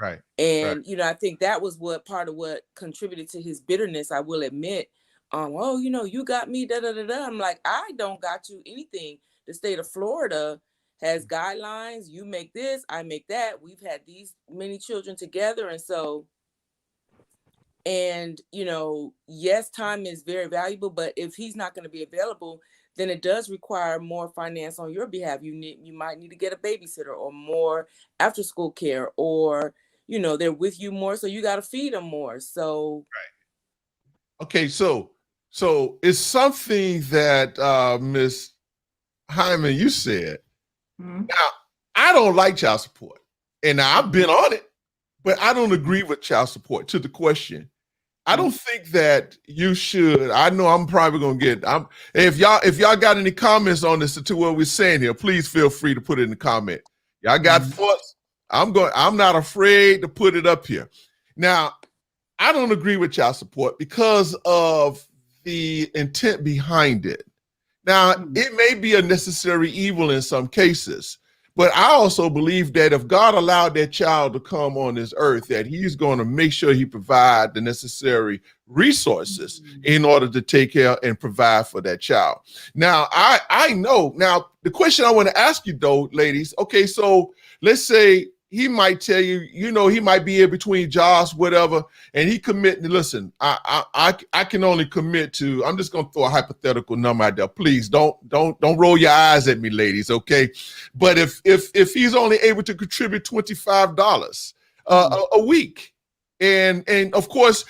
Right. And I think that was part of what contributed to his bitterness, I will admit. Oh, you got me, da da da da. I'm like, I don't got you anything. The state of Florida has guidelines. You make this, I make that. We've had these many children together. And so, yes, time is very valuable, but if he's not going to be available, then it does require more finance on your behalf. You might need to get a babysitter or more after school care, or, they're with you more, so you got to feed them more. So, Okay, so it's something that Miss Hyman, you said. Mhm. Now, I don't like child support, and I've been on it, but I don't agree with child support. To the question, I don't think that you should. I know I'm probably gonna get. If y'all got any comments on this to what we're saying here, please feel free to put it in the comment. Y'all got thoughts? I'm not afraid to put it up here. Now, I don't agree with child support because of the intent behind it. Now, it may be a necessary evil in some cases, but I also believe that if God allowed that child to come on this earth, that he's going to make sure he provide the necessary resources in order to take care and provide for that child. Now, I know. Now, the question I want to ask you, though, ladies, okay, so let's say he might tell you, he might be in between jobs, whatever, and he commit. Listen, I can only commit to. I'm just gonna throw a hypothetical number out there. Please don't roll your eyes at me, ladies. Okay, but if he's only able to contribute $25 a week, and of course,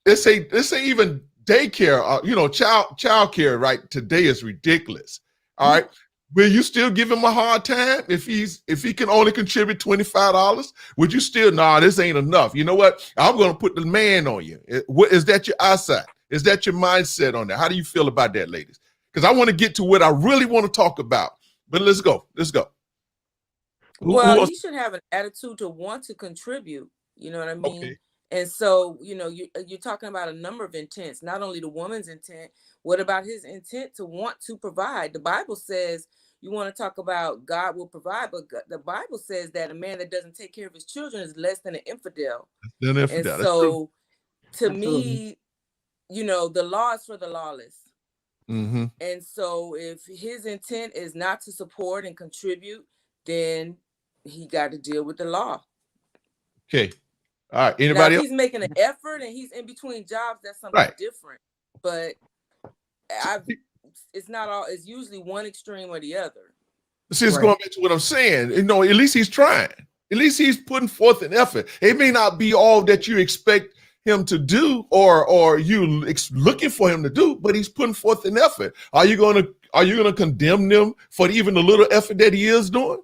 let's say even daycare, child care, right? Today is ridiculous. All right. Will you still give him a hard time if he can only contribute $25? Would you still, this ain't enough? You know what? I'm going to put the man on you. Is that your eyesight? Is that your mindset on that? How do you feel about that, ladies? Because I want to get to what I really want to talk about. But let's go. Well, he should have an attitude to want to contribute. You know what I mean? Okay. And so, you're talking about a number of intents, not only the woman's intent. What about his intent to want to provide? The Bible says you want to talk about God will provide, but the Bible says that a man that doesn't take care of his children is less than an infidel. And so, to me, the law is for the lawless. Mm-hmm. And so, if his intent is not to support and contribute, then he got to deal with the law. Okay. All right. Anybody now, if else? he's making an effort and he's in between jobs, that's something different. But it's not all. It's usually one extreme or the other. See, it's going back to what I'm saying. At least he's trying. At least he's putting forth an effort. It may not be all that you expect him to do, or you looking for him to do, but he's putting forth an effort. Are you gonna condemn them for even the little effort that he is doing?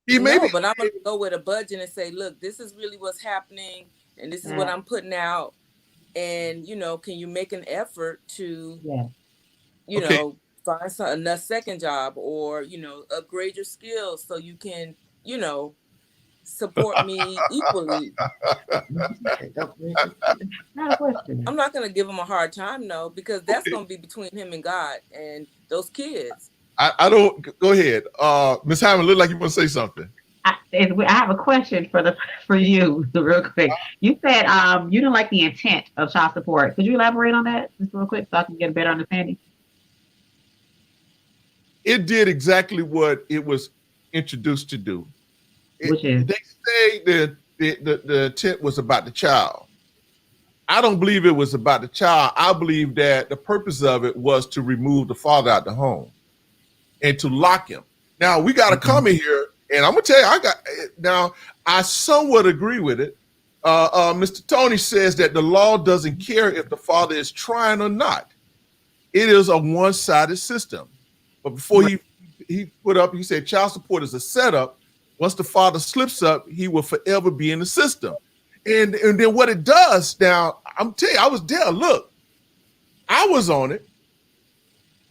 But I'm gonna go with a budget and say, look, this is really what's happening, and this is what I'm putting out. And can you make an effort to, find a second job, or upgrade your skills so you can, support me equally? I'm not gonna give him a hard time, no, because that's gonna be between him and God and those kids. I don't. Go ahead, Ms. Hyman. Look like you want to say something. I have a question for you, real quick. You said you didn't like the intent of child support. Could you elaborate on that just real quick so I can get a better understanding? It did exactly what it was introduced to do. Which is? They say that the intent was about the child. I don't believe it was about the child. I believe that the purpose of it was to remove the father out the home and to lock him. Now, we got to come in here, and I'm going to tell you, I somewhat agree with it. Mr. Tony says that the law doesn't care if the father is trying or not. It is a one-sided system. But before he said child support is a setup. Once the father slips up, he will forever be in the system. And then what it does now, I'm telling you, I was there. Look, I was on it,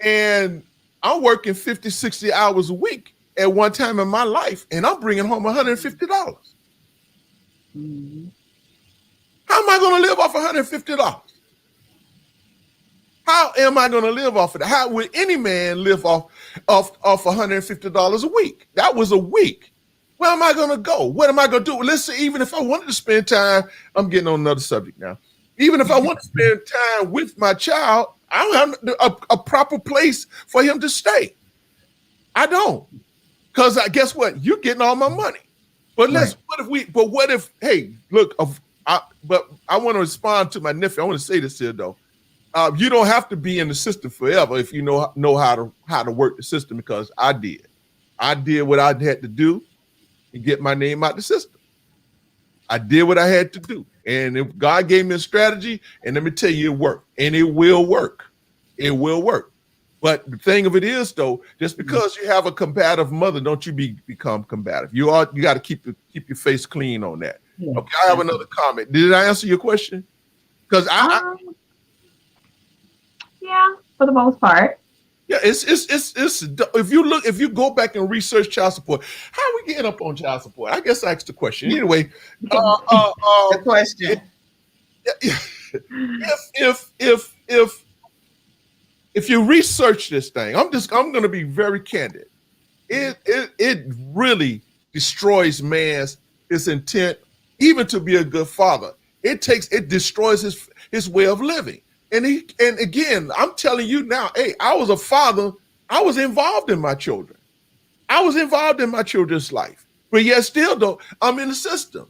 and I'm working 50, 60 hours a week at one time in my life, and I'm bringing home $150. How am I going to live off $150? How am I going to live off of that? How would any man live off $150 a week? That was a week. Where am I going to go? What am I going to do? Listen, even if I wanted to spend time, I'm getting on another subject now. Even if I want to spend time with my child, I don't have a proper place for him to stay. I don't. Because guess what? You're getting all my money. But what if, hey, look, but I want to respond to my nephew. I want to say this here though. You don't have to be in the system forever if you know how to work the system, because I did. I did what I had to do to get my name out the system. I did what I had to do. And if God gave me a strategy, and let me tell you, it worked. And it will work. It will work. But the thing of it is, though, just because you have a combative mother, don't you become combative. You got to keep your face clean on that. Yeah. Okay, I have another comment. Did I answer your question? Because yeah, for the most part. Yeah, it's if you go back and research child support, how are we getting up on child support? I guess I asked the question. Anyway, the question. If you research this thing, I'm going to be very candid. It really destroys his intent, even to be a good father. It destroys his way of living. And again, I'm telling you now, hey, I was a father. I was involved in my children. I was involved in my children's life. But yet still, though, I'm in the system.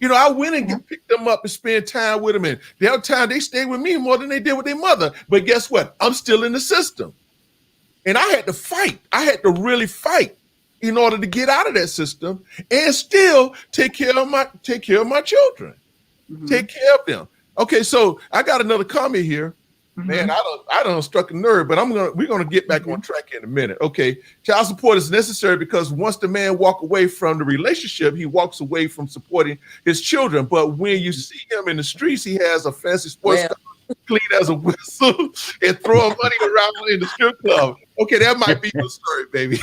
You know, I went and picked them up and spent time with them. And the other time they stayed with me more than they did with their mother. But guess what? I'm still in the system. And I had to fight. I had to really fight in order to get out of that system and still take care of my children. Mm-hmm. Take care of them. Okay, so I got another comment here. Mm-hmm. Man, I don't struck a nerve, but we're gonna get back on track in a minute. Okay, child support is necessary because once the man walks away from the relationship, he walks away from supporting his children. But when you see him in the streets, he has a fancy sports car, clean as a whistle, and throwing money around in the strip club. Okay, that might be your story, baby.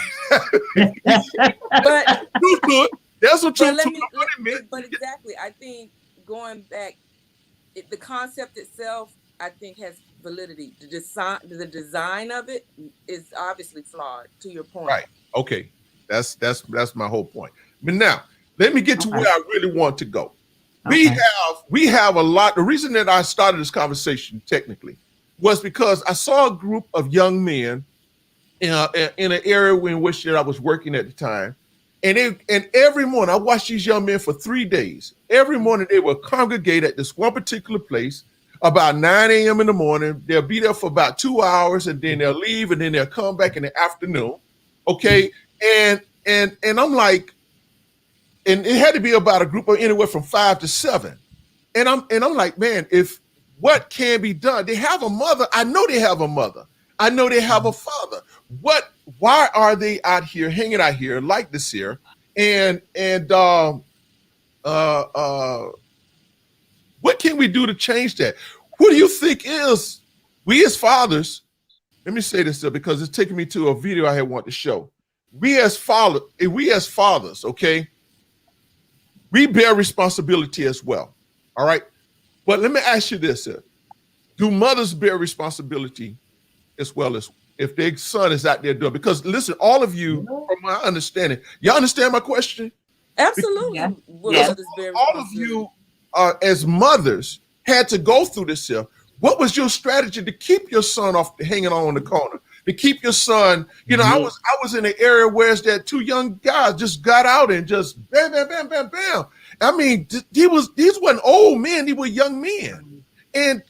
But that's what you. But exactly, I think going back. The concept itself, I think, has validity. The design of it is obviously flawed. To your point, right? Okay, that's my whole point. But now, let me get to where I really want to go. Okay. We have a lot. The reason that I started this conversation technically was because I saw a group of young men in an area in which I was working at the time. And every morning, I watched these young men for 3 days. Every morning, they would congregate at this one particular place about 9 a.m. in the morning. They'll be there for about 2 hours, and then they'll leave, and then they'll come back in the afternoon. Okay, and I'm like, and it had to be about a group of anywhere from 5 to 7. And I'm like, man, if what can be done? They have a mother. I know they have a mother. I know they have a father. Why are they out here, hanging out here like this here? And what can we do to change that? Who do you think is, we as fathers, let me say this because it's taking me to a video I had wanted to show. We as fathers, okay, we bear responsibility as well, all right? But let me ask you this, do mothers bear responsibility as well as if their son is out there doing? Because listen, all of you, from my understanding, y'all understand my question? Absolutely. Yes. All of you, as mothers, had to go through this here. What was your strategy to keep your son off hanging on the corner? To keep your son, you know, I was in an area where it's that 2 young guys just got out and just bam, bam, bam, bam, bam. I mean, these weren't old men; they were young men, and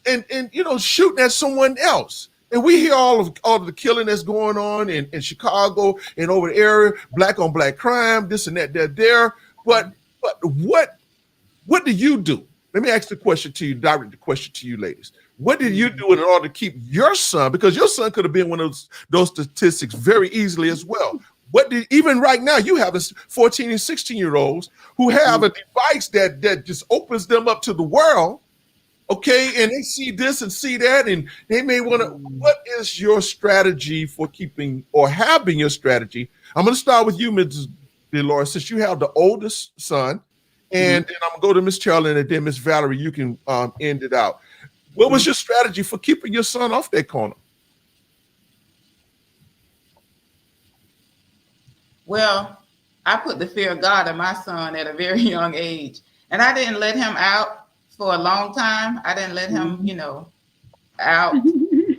you know, shooting at someone else. And we hear all of the killing that's going on in Chicago and over the area, black on black crime, this and that, there. But what do you do? Let me ask the question to you, direct the question to you ladies. What did you do in order to keep your son? Because your son could have been one of those statistics very easily as well. Even right now, you have 14 and 16-year-olds who have a device that just opens them up to the world. Okay, and they see this and see that, and they may want to. What is your strategy for keeping or having your strategy? I'm going to start with you, Ms. Delores, since you have the oldest son, and then I'm going to go to Ms. Carolyn and then Ms. Valerie. You can end it out. What was your strategy for keeping your son off that corner? Well, I put the fear of God in my son at a very young age, and I didn't let him out for a long time. I didn't let him, out.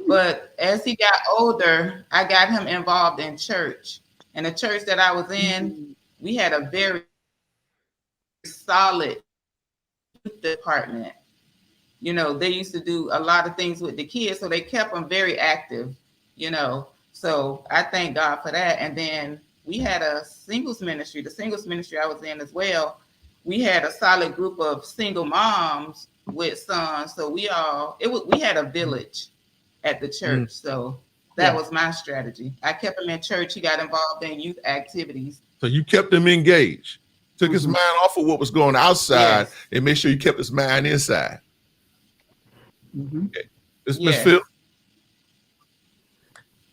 But as he got older, I got him involved in church. And the church that I was in, we had a very solid youth department. They used to do a lot of things with the kids, so they kept them very active, So I thank God for that. And then we had a singles ministry, the singles ministry I was in as well. We had a solid group of single moms with sons. So we had a village at the church. So that was my strategy. I kept him in church. He got involved in youth activities. So you kept him engaged, took his mind off of what was going outside, and made sure you kept his mind inside. Okay. Ms. Phil?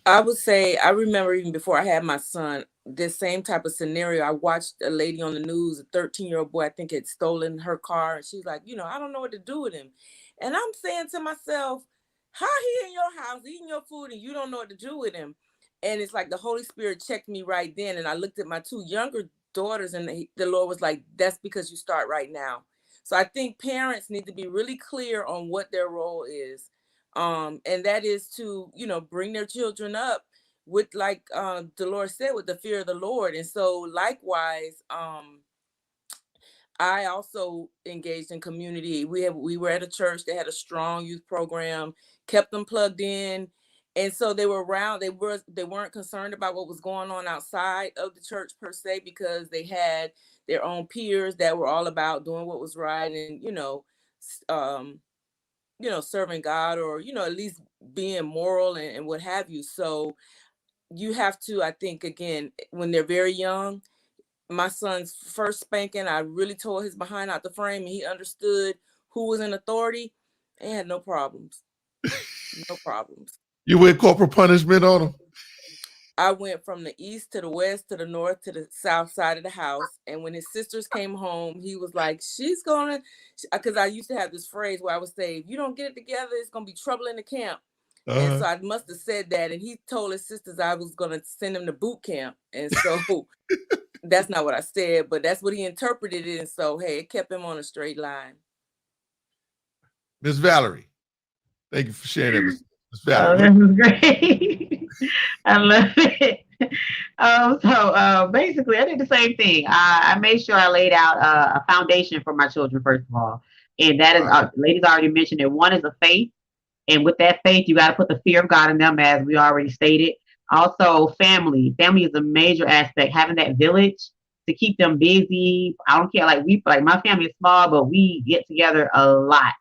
I would say, I remember even before I had my son, this same type of scenario. I watched a lady on the news, a 13-year-old boy, I think had stolen her car. And she's like, I don't know what to do with him. And I'm saying to myself, how he in your house eating your food and you don't know what to do with him? And it's like the Holy Spirit checked me right then. And I looked at my two younger daughters and the Lord was like, that's because you start right now. So I think parents need to be really clear on what their role is. And that is to, bring their children up with, like the Lord said, with the fear of the Lord. And so likewise, I also engaged in community. We were at a church that had a strong youth program, kept them plugged in. And so they were around, they weren't concerned about what was going on outside of the church per se, because they had their own peers that were all about doing what was right and, serving God, or, at least being moral and what have you. So you have to, I think, again, when they're very young, my son's first spanking, I really tore his behind out the frame and he understood who was in authority and had no problems. No problems. You went corporal punishment on him? I went from the east to the west to the north to the south side of the house. And when his sisters came home, he was like, because I used to have this phrase where I would say, if you don't get it together, it's going to be trouble in the camp. And so I must have said that. And he told his sisters I was going to send him to boot camp. And so that's not what I said, but that's what he interpreted it. And so, hey, it kept him on a straight line. Ms. Valerie, thank you for sharing that. Ms. Oh, Valerie. this is great. I love it. So basically, I did the same thing. I made sure I laid out a foundation for my children, first of all. And that is, ladies already mentioned it. One is a faith. And with that faith, you got to put the fear of God in them, as we already stated. Also, family. Family is a major aspect. Having that village to keep them busy. I don't care. Like my family is small, but we get together a lot.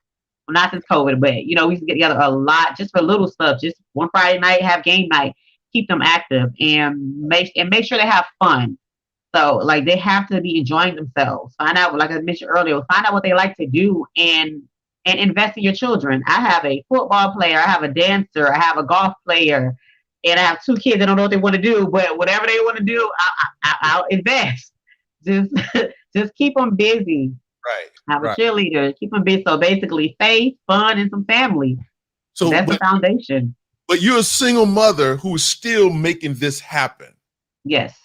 Well, not since COVID, but we used to get together a lot just for little stuff. Just one Friday night, have game night, keep them active, and make sure they have fun. So like they have to be enjoying themselves. Find out, like I mentioned earlier, find out what they like to do and invest in your children. I have a football player, I have a dancer, I have a golf player, and I have two kids that don't know what they want to do, but whatever they want to do, I'll invest. Just keep them busy. Right. Have a cheerleader, keep them busy. So basically faith, fun, and some family. So that's the foundation. But you're a single mother who's still making this happen. Yes.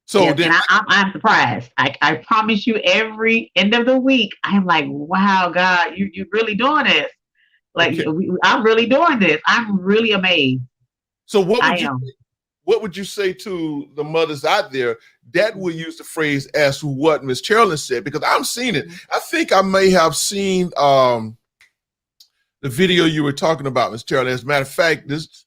So yes, then and I'm surprised. I promise you, every end of the week, I'm like, wow, God, you're really doing this. Like, I'm really doing this. I'm really amazed. So what would you say to the mothers out there that will use the phrase as to what Ms. Carolyn said? Because I've seen it. I think I may have seen the video you were talking about, Ms. Carolyn. As a matter of fact, this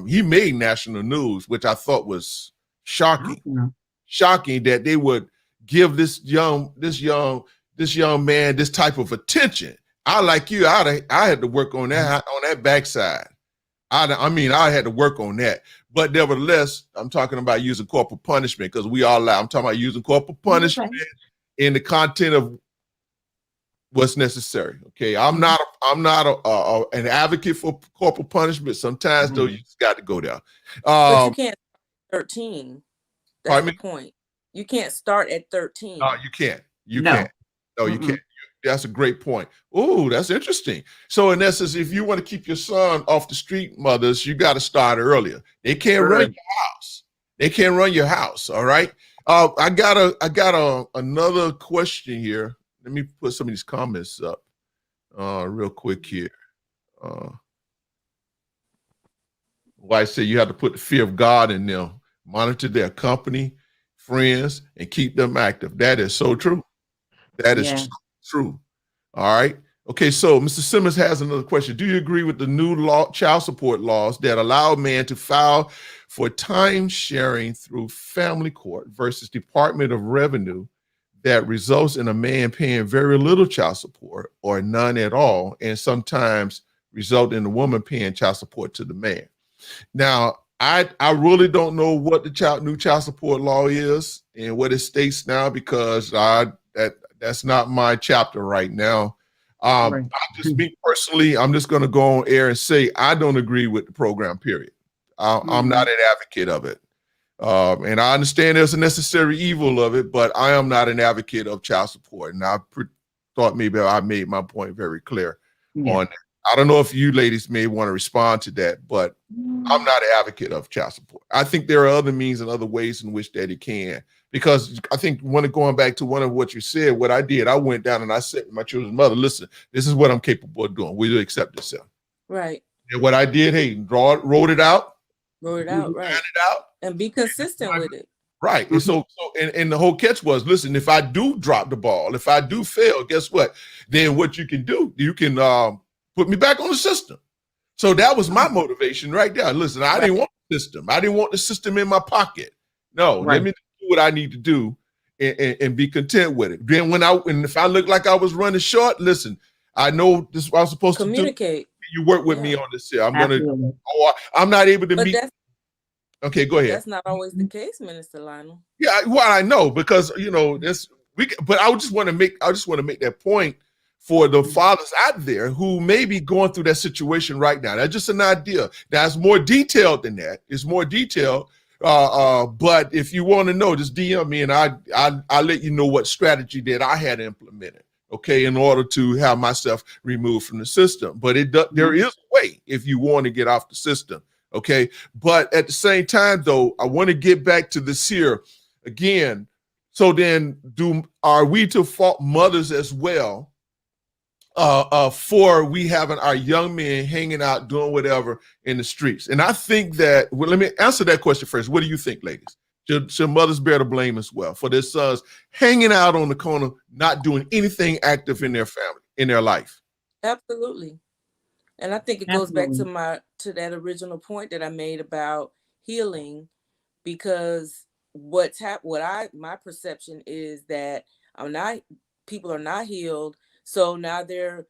he made national news, which I thought was shocking. Shocking that they would give this young man this type of attention. I like you. I had to work on that backside. I had to work on that. But nevertheless, I'm talking about using corporal punishment because I'm talking about using corporal punishment in the content of what's necessary. Okay, I'm not an advocate for corporal punishment. Sometimes though, you just got to go there. But you can't start 13. That's the point. You can't start at 13. No, you can't. You can't. No, you can't. That's a great point. Oh, that's interesting. So in essence, if you want to keep your son off the street, mothers, you got to start earlier. They can't run your house. They can't run your house. All right. I got another question here. Let me put some of these comments up real quick here. Why say you have to put the fear of God in them, monitor their company, friends, and keep them active. That is so true. That is true. All right. Okay, so Mr. Simmons has another question. Do you agree with the new child support laws that allow a man to file for time sharing through family court versus Department of Revenue that results in a man paying very little child support or none at all, and sometimes result in the woman paying child support to the man? Now, I really don't know what the new child support law is and what it states now, because that's not my chapter right now. Right. Me personally, I'm just going to go on air and say I don't agree with the program, period. I'm not an advocate of it. And I understand there's a necessary evil of it, but I am not an advocate of child support. And I thought maybe I made my point very clear on that. I don't know if you ladies may want to respond to that, but I'm not an advocate of child support. I think there are other means and other ways in which that it can, because I think going back to one of what you said, what I did, I went down and I said to my children's mother, listen, this is what I'm capable of doing. Will you accept this? Right. And what I did, hey, wrote it out. Right. And be consistent with it. Right. And so and the whole catch was, listen, if I do drop the ball, if I do fail, guess what? Then what you can do, you can put me back on the system. So that was my motivation right there. Listen, I didn't want the system. I didn't want the system in my pocket. No, let me do what I need to do and be content with it. Then if I look like I was running short, listen, I know this is what I'm supposed to do. You work with me on this here. I'm not able to meet. Okay, go ahead. That's not always the case, Minister Lionel. Yeah, well, I know, because but I just want to make that point for the fathers out there who may be going through that situation right now. That's just an idea. That's more detailed than that. It's more detailed. But if you want to know, just DM me and I'll let you know what strategy that I had implemented, okay, in order to have myself removed from the system. But there is a way if you want to get off the system, okay? But at the same time, though, I want to get back to this here again. So then are we to fault mothers as well for we having our young men hanging out doing whatever in the streets? And I think that, well, let me answer that question first. What do you think, ladies? Should mothers bear the blame as well for their sons hanging out on the corner, not doing anything active in their family, in their life? Absolutely. And I think it goes back to that original point that I made about healing, because my perception is that people are not healed. So now they're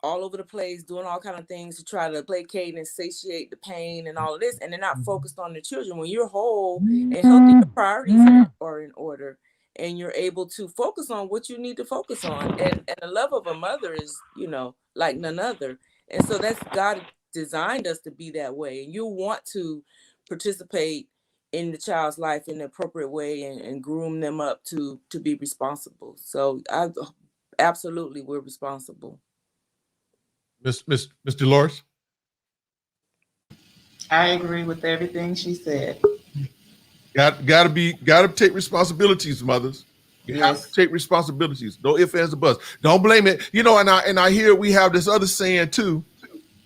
all over the place doing all kind of things to try to placate and satiate the pain and all of this, and they're not focused on their children. When you're whole and healthy, your priorities are in order, and you're able to focus on what you need to focus on. And the love of a mother is, like none other. And so that's, God designed us to be that way. And you want to participate in the child's life in the appropriate way and groom them up to be responsible. So absolutely, we're responsible. Miss Dolores? I agree with everything she said. Got to take responsibilities, mothers. You have to take responsibilities. No ifs, ands, or buts. Don't blame it. And I hear we have this other saying too.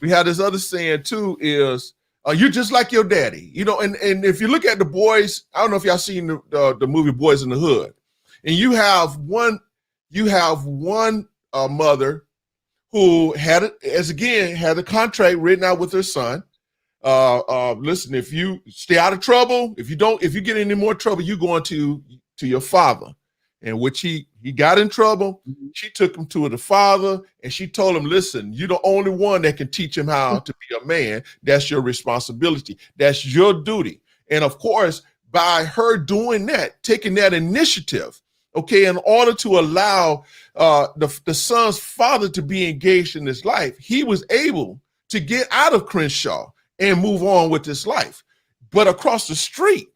Is you're just like your daddy. And if you look at the boys, I don't know if y'all seen the movie Boys in the Hood, and you have one mother who had a contract written out with her son. Listen, if you stay out of trouble, if you get any more trouble, you going to your father. And which he got in trouble, she took him to the father, and she told him, listen, you're the only one that can teach him how to be a man. That's your responsibility. That's your duty. And of course, by her doing that, taking that initiative, okay, in order to allow the son's father to be engaged in his life, he was able to get out of Crenshaw and move on with his life. But across the street,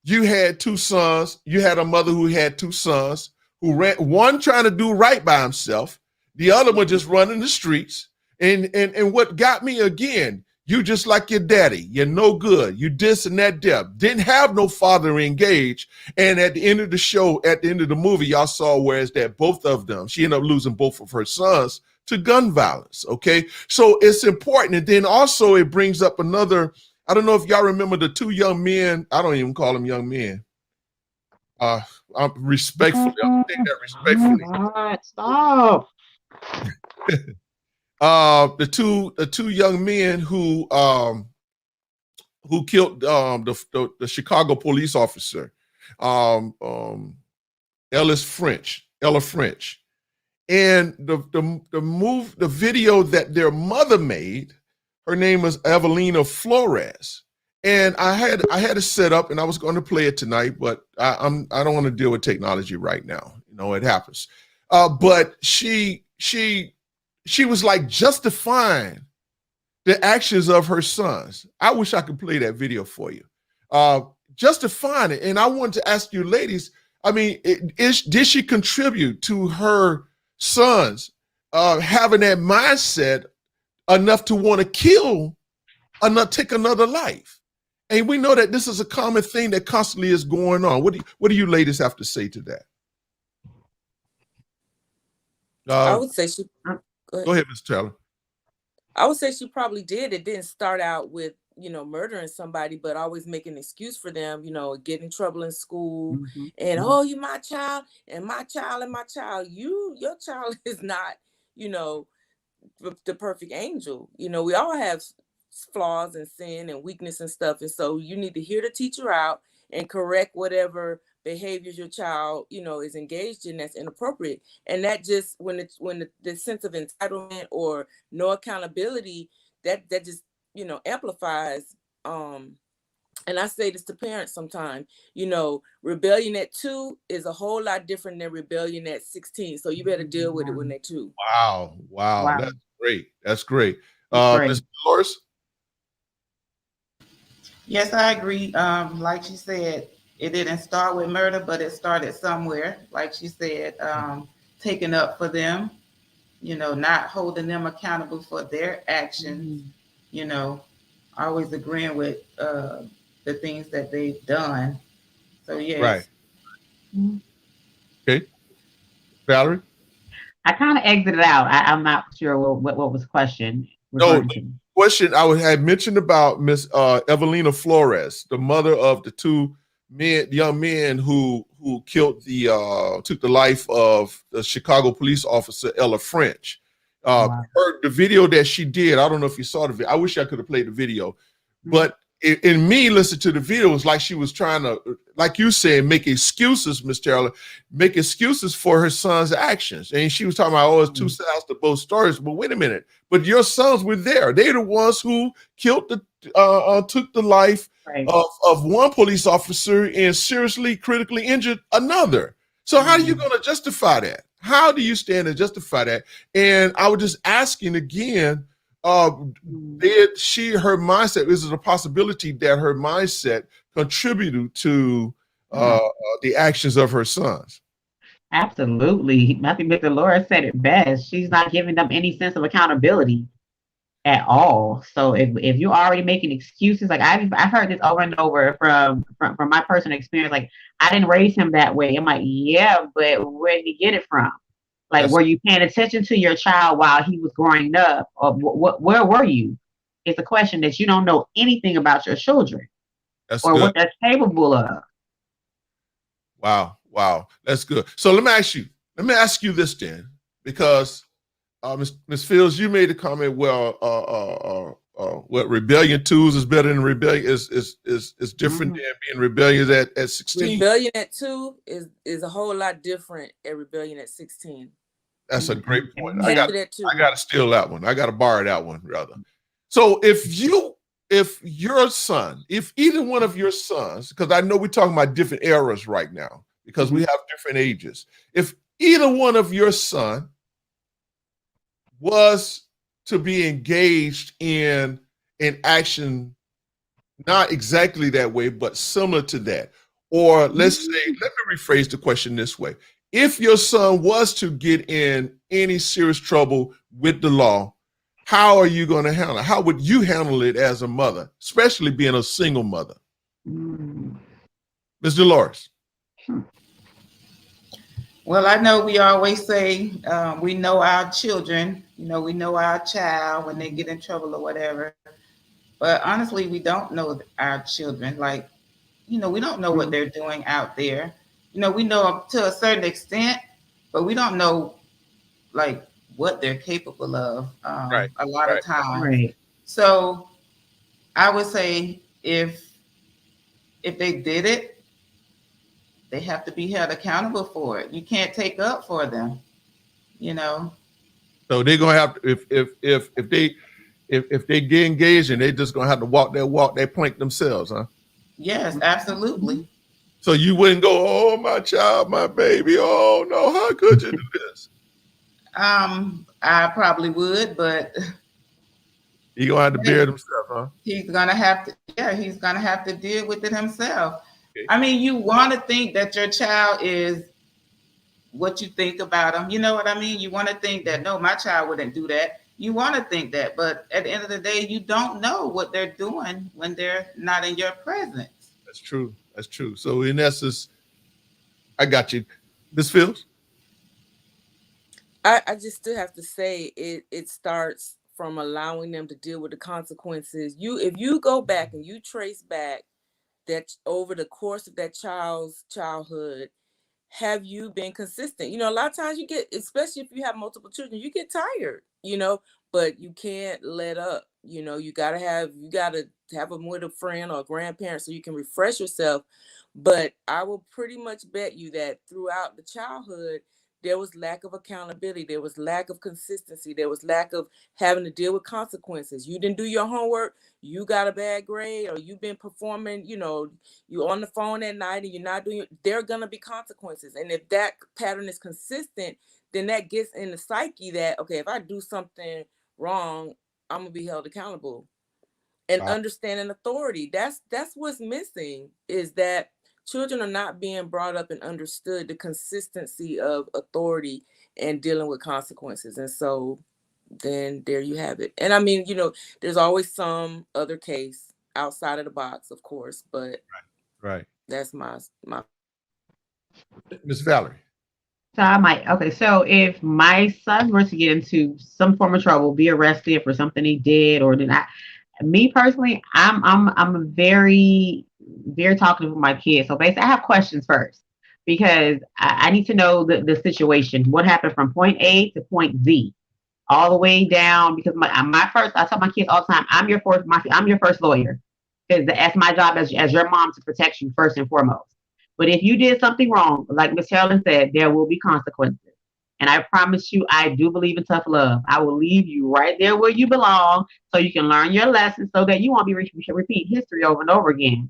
you had two sons. You had a mother who had two sons who ran, one trying to do right by himself, The other one just running the streets. And what got me again, you just like your daddy, you're no good, you this and that depth, didn't have no father engaged. And at the end of the show, at the end of the movie, y'all saw where is that both of them, she ended up losing both of her sons to gun violence, okay? So it's important. And then also it brings up another, I don't know if y'all remember the two young men, I don't even call them young men. I'm respectfully, I'm saying that respectfully. God, stop. The two young men who killed the Chicago police officer, Ella French, and the video that their mother made. Her name was Evelina Flores, and I had it set up, and I was going to play it tonight, but I don't want to deal with technology right now. You know, it happens. But she was like justifying the actions of her sons. I wish I could play that video for you. Justifying it. And I wanted to ask you ladies, I mean, did she contribute to her sons having that mindset enough to want to kill, take another life? And we know that this is a common thing that constantly is going on. What do you ladies have to say to that? I would say she. Go ahead, Ms. Taylor. I would say she probably did. It didn't start out with, murdering somebody, but always making an excuse for them, get in trouble in school and, oh, you my child and my child and my child. Your child is not, the perfect angel. We all have flaws and sin and weakness and stuff. And so you need to hear the teacher out and correct whatever behaviors your child, is engaged in that's inappropriate. And that just when the sense of entitlement or no accountability, that just, amplifies. And I say this to parents sometimes, rebellion at 2 is a whole lot different than rebellion at 16. So you better deal with it when they're 2. Wow. That's great. That's great. Great. Ms. Dolores? Yes, I agree. Like she said, it didn't start with murder, but it started somewhere. Like she said, taking up for them, not holding them accountable for their actions, always agreeing with the things that they've done. So, yes. Right. Okay. Valerie? I kind of exited out. I'm not sure what was the question. Question I had mentioned about Miss Evelina Flores, the mother of the two young men who killed took the life of the Chicago police officer Ella French. The video that she did, I don't know if you saw the video. I wish I could have played the video, but in me listening to the video, it was like she was trying to, like you said, make excuses, Miss Taylor, make excuses for her son's actions. And she was talking about, oh, it's two sides to both stories. But wait a minute, but your sons were there. They're the ones who killed took the life of one police officer and seriously critically injured another. So how are you going to justify that? How do you stand and justify that? And I was just asking again, did her mindset, is it a possibility that her mindset contributed to the actions of her sons? Absolutely. I think Mr. Laura said it best. She's not giving them any sense of accountability at all. So if you're already making excuses, like I've heard this over and over from my personal experience, like I didn't raise him that way. I'm like, yeah, but where did he get it from? Like, were you paying attention to your child while he was growing up? Or where were you? It's a question that you don't know anything about your children or what they're capable of. Wow. That's good. So let me ask you this then, because Ms. Fields, you made a comment, what Rebellion 2 is better than Rebellion is different than being rebellious at 16. Rebellion at 2 is a whole lot different at Rebellion at 16. That's a great point. I got to steal that one. I got to borrow that one rather. So if your son, if either one of your sons, because I know we're talking about different eras right now because we have different ages. If either one of your son was to be engaged in an action, not exactly that way, but similar to that, or let's say, let me rephrase the question this way. if your son was to get in any serious trouble with the law, how are you going to handle it? How would you handle it as a mother, especially being a single mother? Ms. Dolores. Well, I know we always say we know our children, we know our child when they get in trouble or whatever. But honestly, we don't know our children. Like, we don't know what they're doing out there. We know up to a certain extent, but we don't know like what they're capable of a lot of times. Right. So I would say if they did it, they have to be held accountable for it. You can't take up for them, So they're gonna have to, if they get engaged, and they're just gonna have to walk that plank themselves, huh? Yes, absolutely. So you wouldn't go, oh, my child, my baby, oh no, how could you do this? I probably would, but He's gonna have to bear it himself, huh? He's gonna have to deal with it himself. Okay. I mean, you want to think that your child is what you think about them. You know what I mean? You want to think that, no, my child wouldn't do that. You want to think that, but at the end of the day, you don't know what they're doing when they're not in your presence. That's true. That's true. So in essence, I got you. Ms. Fields? I just still have to say it starts from allowing them to deal with the consequences. If you go back and you trace back that over the course of that child's childhood, have you been consistent? A lot of times you get, especially if you have multiple children, you get tired, but you can't let up. You gotta have them with a friend or a grandparent so you can refresh yourself. But I will pretty much bet you that throughout the childhood, there was lack of accountability, there was lack of consistency, there was lack of having to deal with consequences. You didn't do your homework, you got a bad grade, or you've been performing, you're on the phone at night and you're not doing it, there are gonna be consequences. And if that pattern is consistent, then that gets in the psyche that, okay, if I do something wrong, I'm gonna be held accountable. And understanding authority, that's what's missing, is that children are not being brought up and understood the consistency of authority and dealing with consequences. And so then there you have it. And I mean, there's always some other case outside of the box, of course, but right. That's my Ms. Valerie. So if my son were to get into some form of trouble, be arrested for something he did or did not, me personally, I'm very, very talkative with my kids. So basically I have questions first because I need to know the situation, what happened from point A to point Z, all the way down. Because I tell my kids all the time, I'm your first lawyer, because that's my job as your mom, to protect you first and foremost. But if you did something wrong, like Ms. Carolyn said, there will be consequences. And I promise you, I do believe in tough love. I will leave you right there where you belong so you can learn your lessons so that you won't be repeat history over and over again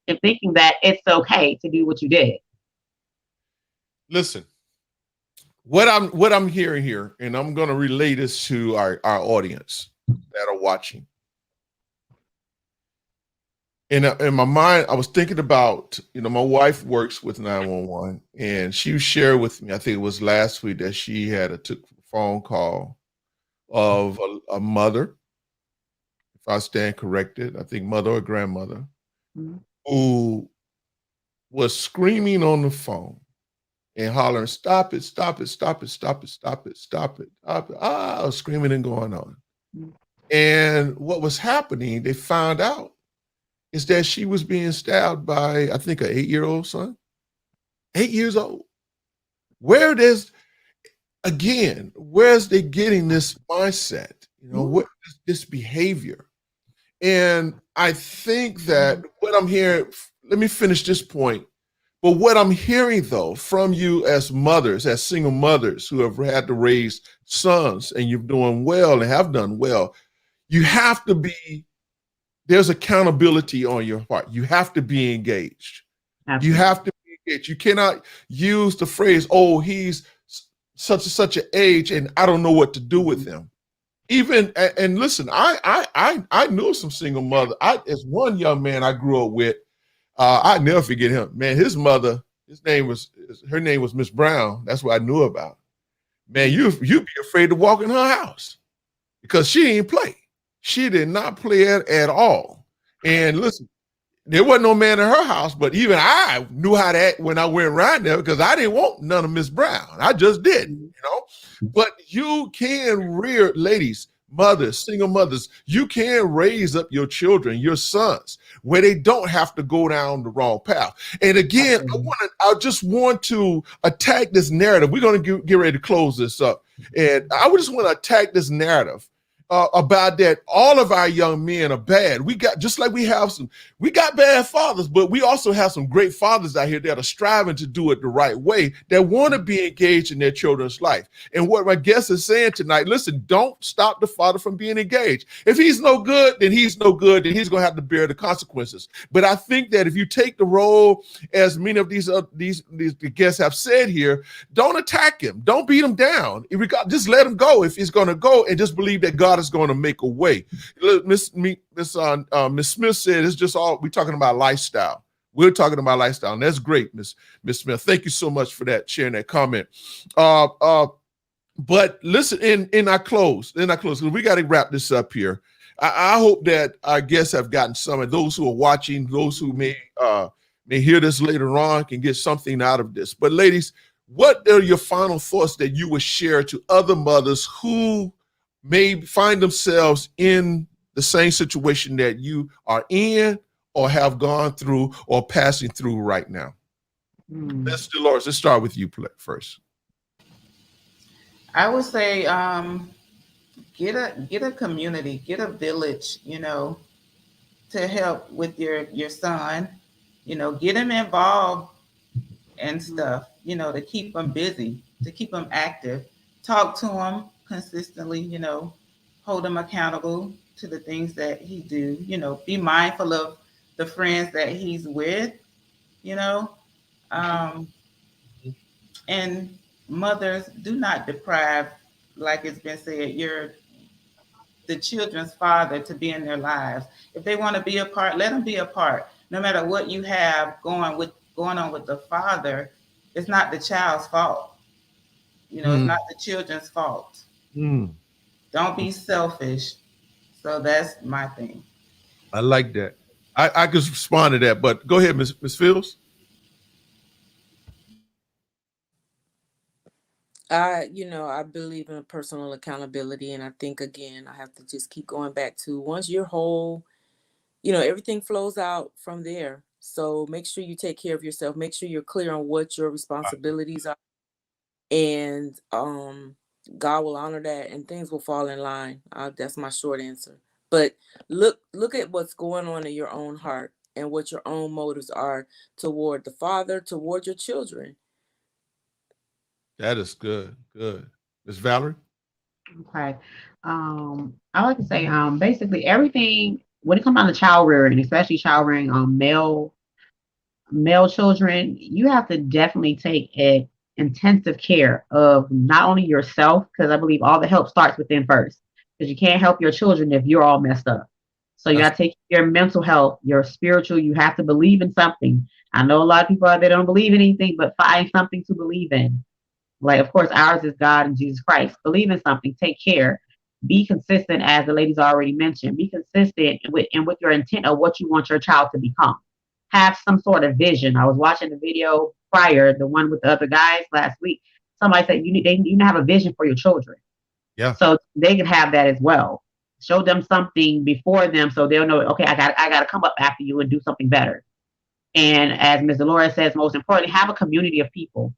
and thinking that it's okay to do what you did. Listen, what I'm hearing here, and I'm going to relay this to our audience that are watching. In my mind, I was thinking about, my wife works with 911, and she shared with me, I think it was last week, that she took a phone call of a mother, if I stand corrected, I think mother or grandmother, who was screaming on the phone and hollering, stop it, stop it, stop it, stop it, stop it, stop it, stop it, screaming and going on. And what was happening, they found out, is that she was being stabbed by, I think, an 8-year-old son. 8 years old. Where's they getting this mindset? What is this behavior? And I think that what I'm hearing, let me finish this point. But what I'm hearing, though, from you as mothers, as single mothers who have had to raise sons, and you're doing well and have done well, you have to be, there's accountability on your part. You have to be engaged. Absolutely. You have to be engaged. You cannot use the phrase, oh, he's such and such an age and I don't know what to do with him. And listen, I knew some single mother. As one young man I grew up with, I never forget him. Man, his mother her name was Miss Brown. That's what I knew about. Man, you'd be afraid to walk in her house because she didn't play. She did not play at all. And listen, there wasn't no man in her house, but even I knew how to act when I went around there because I didn't want none of Miss Brown. I just didn't, you know. But you can rear, ladies, mothers, single mothers, you can raise up your children, your sons, where they don't have to go down the wrong path. And again, I just want to attack this narrative. We're going to get ready to close this up. And I just want to attack this narrative about that all of our young men are bad. We got, just like we got bad fathers, but we also have some great fathers out here that are striving to do it the right way, that want to be engaged in their children's life. And what my guest is saying tonight, listen, don't stop the father from being engaged. If he's no good, then he's no good, then he's going to have to bear the consequences. But I think that if you take the role, as many of these guests have said here, don't attack him. Don't beat him down. Just let him go if he's going to go, and just believe that God is going to make a way. Miss Smith said it's just all we're talking about lifestyle. We're talking about lifestyle, and that's great, Miss Smith. Thank you so much for that, sharing that comment. But listen, in our close, because we got to wrap this up here. I hope that our guests have gotten some, and those who are watching, those who may hear this later on, can get something out of this. But ladies, what are your final thoughts that you would share to other mothers who may find themselves in the same situation that you are in, or have gone through, or passing through right now? Miss Dolores, let's start with you first. I would say get a community, get a village, to help with your son. Get him involved and stuff, to keep him busy, to keep him active. Talk to him consistently, hold him accountable to the things that he do, be mindful of the friends that he's with, and mothers, do not deprive, like it's been said, the children's father to be in their lives. If they want to be a part, let them be a part. No matter what you have going on with the father, it's not the child's fault. It's not the children's fault. Don't be selfish. So that's my thing. I like that. I could respond to that, but go ahead, Miss Fields. I believe in personal accountability, and I think, again, I have to just keep going back to, once you're whole, everything flows out from there. So make sure you take care of yourself. Make sure you're clear on what your responsibilities are, and God will honor that, and things will fall in line. That's my short answer. But look at what's going on in your own heart and what your own motives are toward the father, toward your children. That is good. Good. Miss Valerie? Okay. I like to say, basically everything, when it comes down to child rearing, especially child rearing male children, you have to definitely take intensive care of not only yourself, because I believe all the help starts within first, because you can't help your children if you're all messed up. So you got to take your mental health, your spiritual. You have to believe in something. I know a lot of people out there don't believe in anything, but find something to believe in. Like, of course, ours is God and Jesus Christ. Believe in something. Take care. Be consistent, as the ladies already mentioned. Be consistent with your intent of what you want your child to become. Have some sort of vision. I was watching the video prior, the one with the other guys last week. Somebody said you need to have a vision for your children. Yeah. So they can have that as well. Show them something before them, so they'll know, okay, I got to come up after you and do something better. And as Ms. Dolores says, most importantly, have a community of people.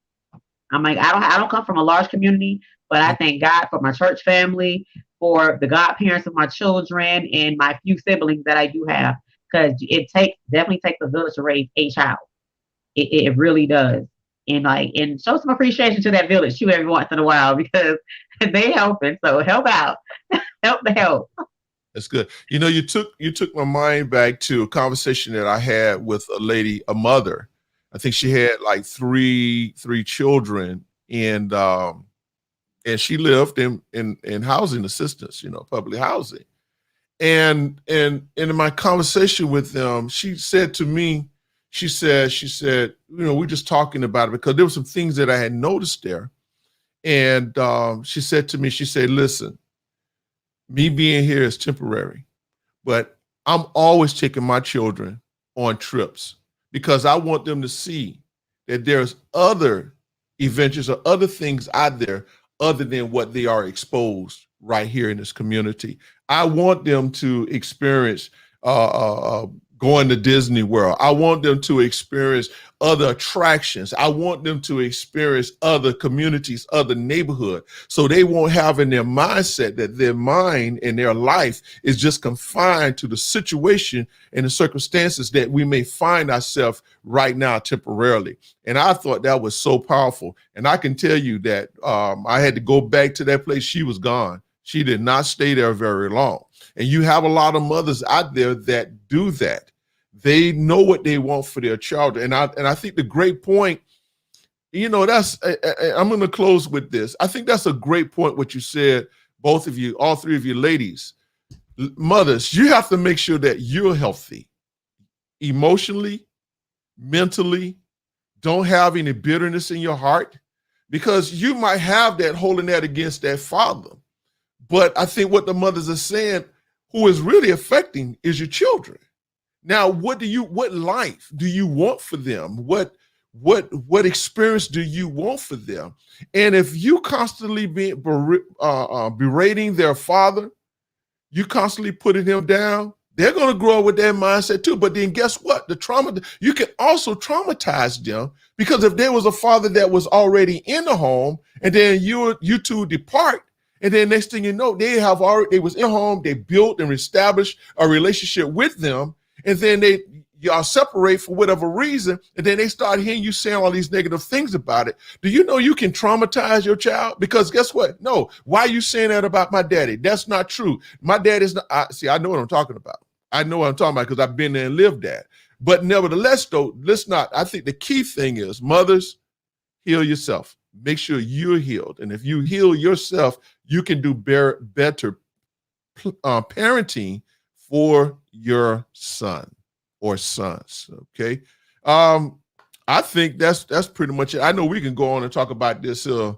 I'm like, I don't come from a large community, but I thank God for my church family, for the godparents of my children, and my few siblings that I do have, because it definitely takes a village to raise a child. It really does. And show some appreciation to that village too every once in a while, because they helping. So help out. Help the help. That's good. You took my mind back to a conversation that I had with a mother. I think she had like three children, and she lived in housing assistance, public housing. And in my conversation with them, she said to me, she said, we're just talking about it because there were some things that I had noticed there. And she said to me, she said, listen, me being here is temporary, but I'm always taking my children on trips because I want them to see that there's other adventures or other things out there other than what they are exposed right here in this community. I want them to experience going to Disney World. I want them to experience other attractions. I want them to experience other communities, other neighborhood, so they won't have in their mindset that their mind and their life is just confined to the situation and the circumstances that we may find ourselves right now temporarily. And I thought that was so powerful. And I can tell you that I had to go back to that place. She was gone. She did not stay there very long. And you have a lot of mothers out there that do that. They know what they want for their child. And I think the great point, I'm going to close with this. I think that's a great point, what you said, both of you, all three of you ladies. Mothers, you have to make sure that you're healthy emotionally, mentally. Don't have any bitterness in your heart, because you might have that holding that against that father. But I think what the mothers are saying, who is really affecting is your children. Now, what life do you want for them? What experience do you want for them? And if you constantly berating their father, you constantly putting him down, they're going to grow up with that mindset too. But then guess what? The trauma, you can also traumatize them, because if there was a father that was already in the home and then you two depart, and then next thing you know, they was in home, they built and established a relationship with them, and then y'all separate for whatever reason, and then they start hearing you saying all these negative things about it. Do you know you can traumatize your child? Because guess what? No, why are you saying that about my daddy? That's not true. My dad is not, I know what I'm talking about. I know what I'm talking about because I've been there and lived that. But nevertheless, though, I think the key thing is, mothers, heal yourself. Make sure you're healed. And if you heal yourself, you can do better parenting for your son or sons. Okay. I think that's pretty much it. I know we can go on and talk about this a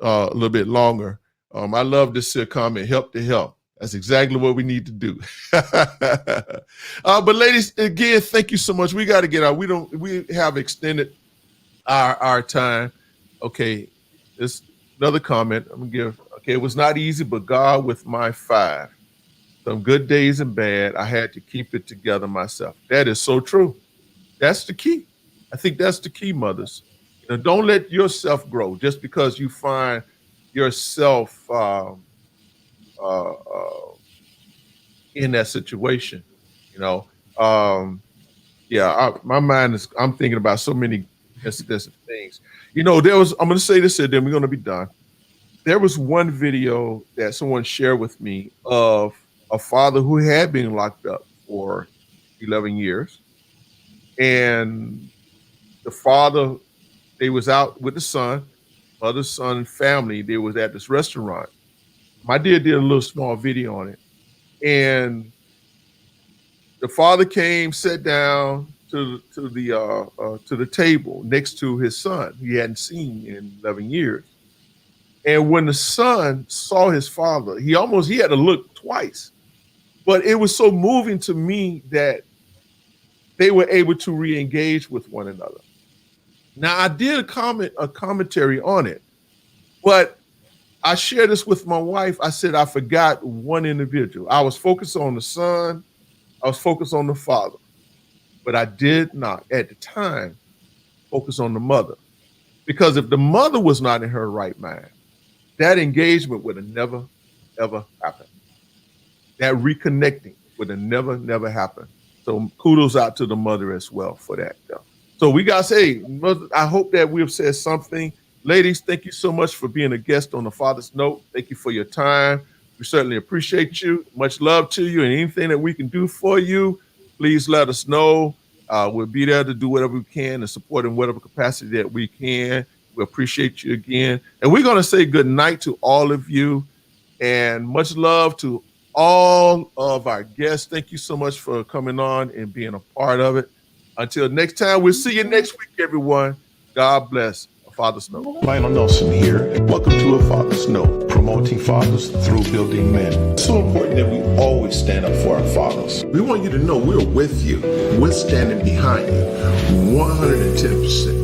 little bit longer. I love this comment, help to help. That's exactly what we need to do. But ladies, again, thank you so much. We got to get out. We have extended our time. Okay, this another comment I'm gonna give. Okay, it was not easy, but God with my 5. Some good days and bad, I had to keep it together myself. That is so true. That's the key. I think that's the key, mothers. Don't let yourself grow just because you find yourself in that situation. My mind is, I'm thinking about so many incidents of things. I'm going to say this and then we're going to be done. There was one video that someone shared with me of a father who had been locked up for 11 years. And the father, they was out with the son, mother, son, and family. They was at this restaurant. My dad did a little small video on it. And the father came, sat down to the table next to his son he hadn't seen in 11 years. And when the son saw his father, he had to look twice. But it was so moving to me that they were able to re-engage with one another. Now, I did a commentary on it, but I shared this with my wife. I said I forgot one individual. I was focused on the son. I was focused on the father. But I did not, at the time, focus on the mother. Because if the mother was not in her right mind, that engagement would have never, ever happened. That reconnecting would have never, never happened. So kudos out to the mother as well for that. So we got to say, mother, I hope that we have said something. Ladies, thank you so much for being a guest on the Father's Note. Thank you for your time. We certainly appreciate you. Much love to you. And anything that we can do for you, please let us know. We'll be there to do whatever we can and support in whatever capacity that we can. We appreciate you again. And we're going to say good night to all of you and much love to all of our guests. Thank you so much for coming on and being a part of it. Until next time, we'll see you next week, everyone. God bless. Father's Note. Lionel Nelson here, and welcome to A Father's Note, promoting fathers through building men. It's so important that we always stand up for our fathers. We want you to know we're with you. We're standing behind you 110%.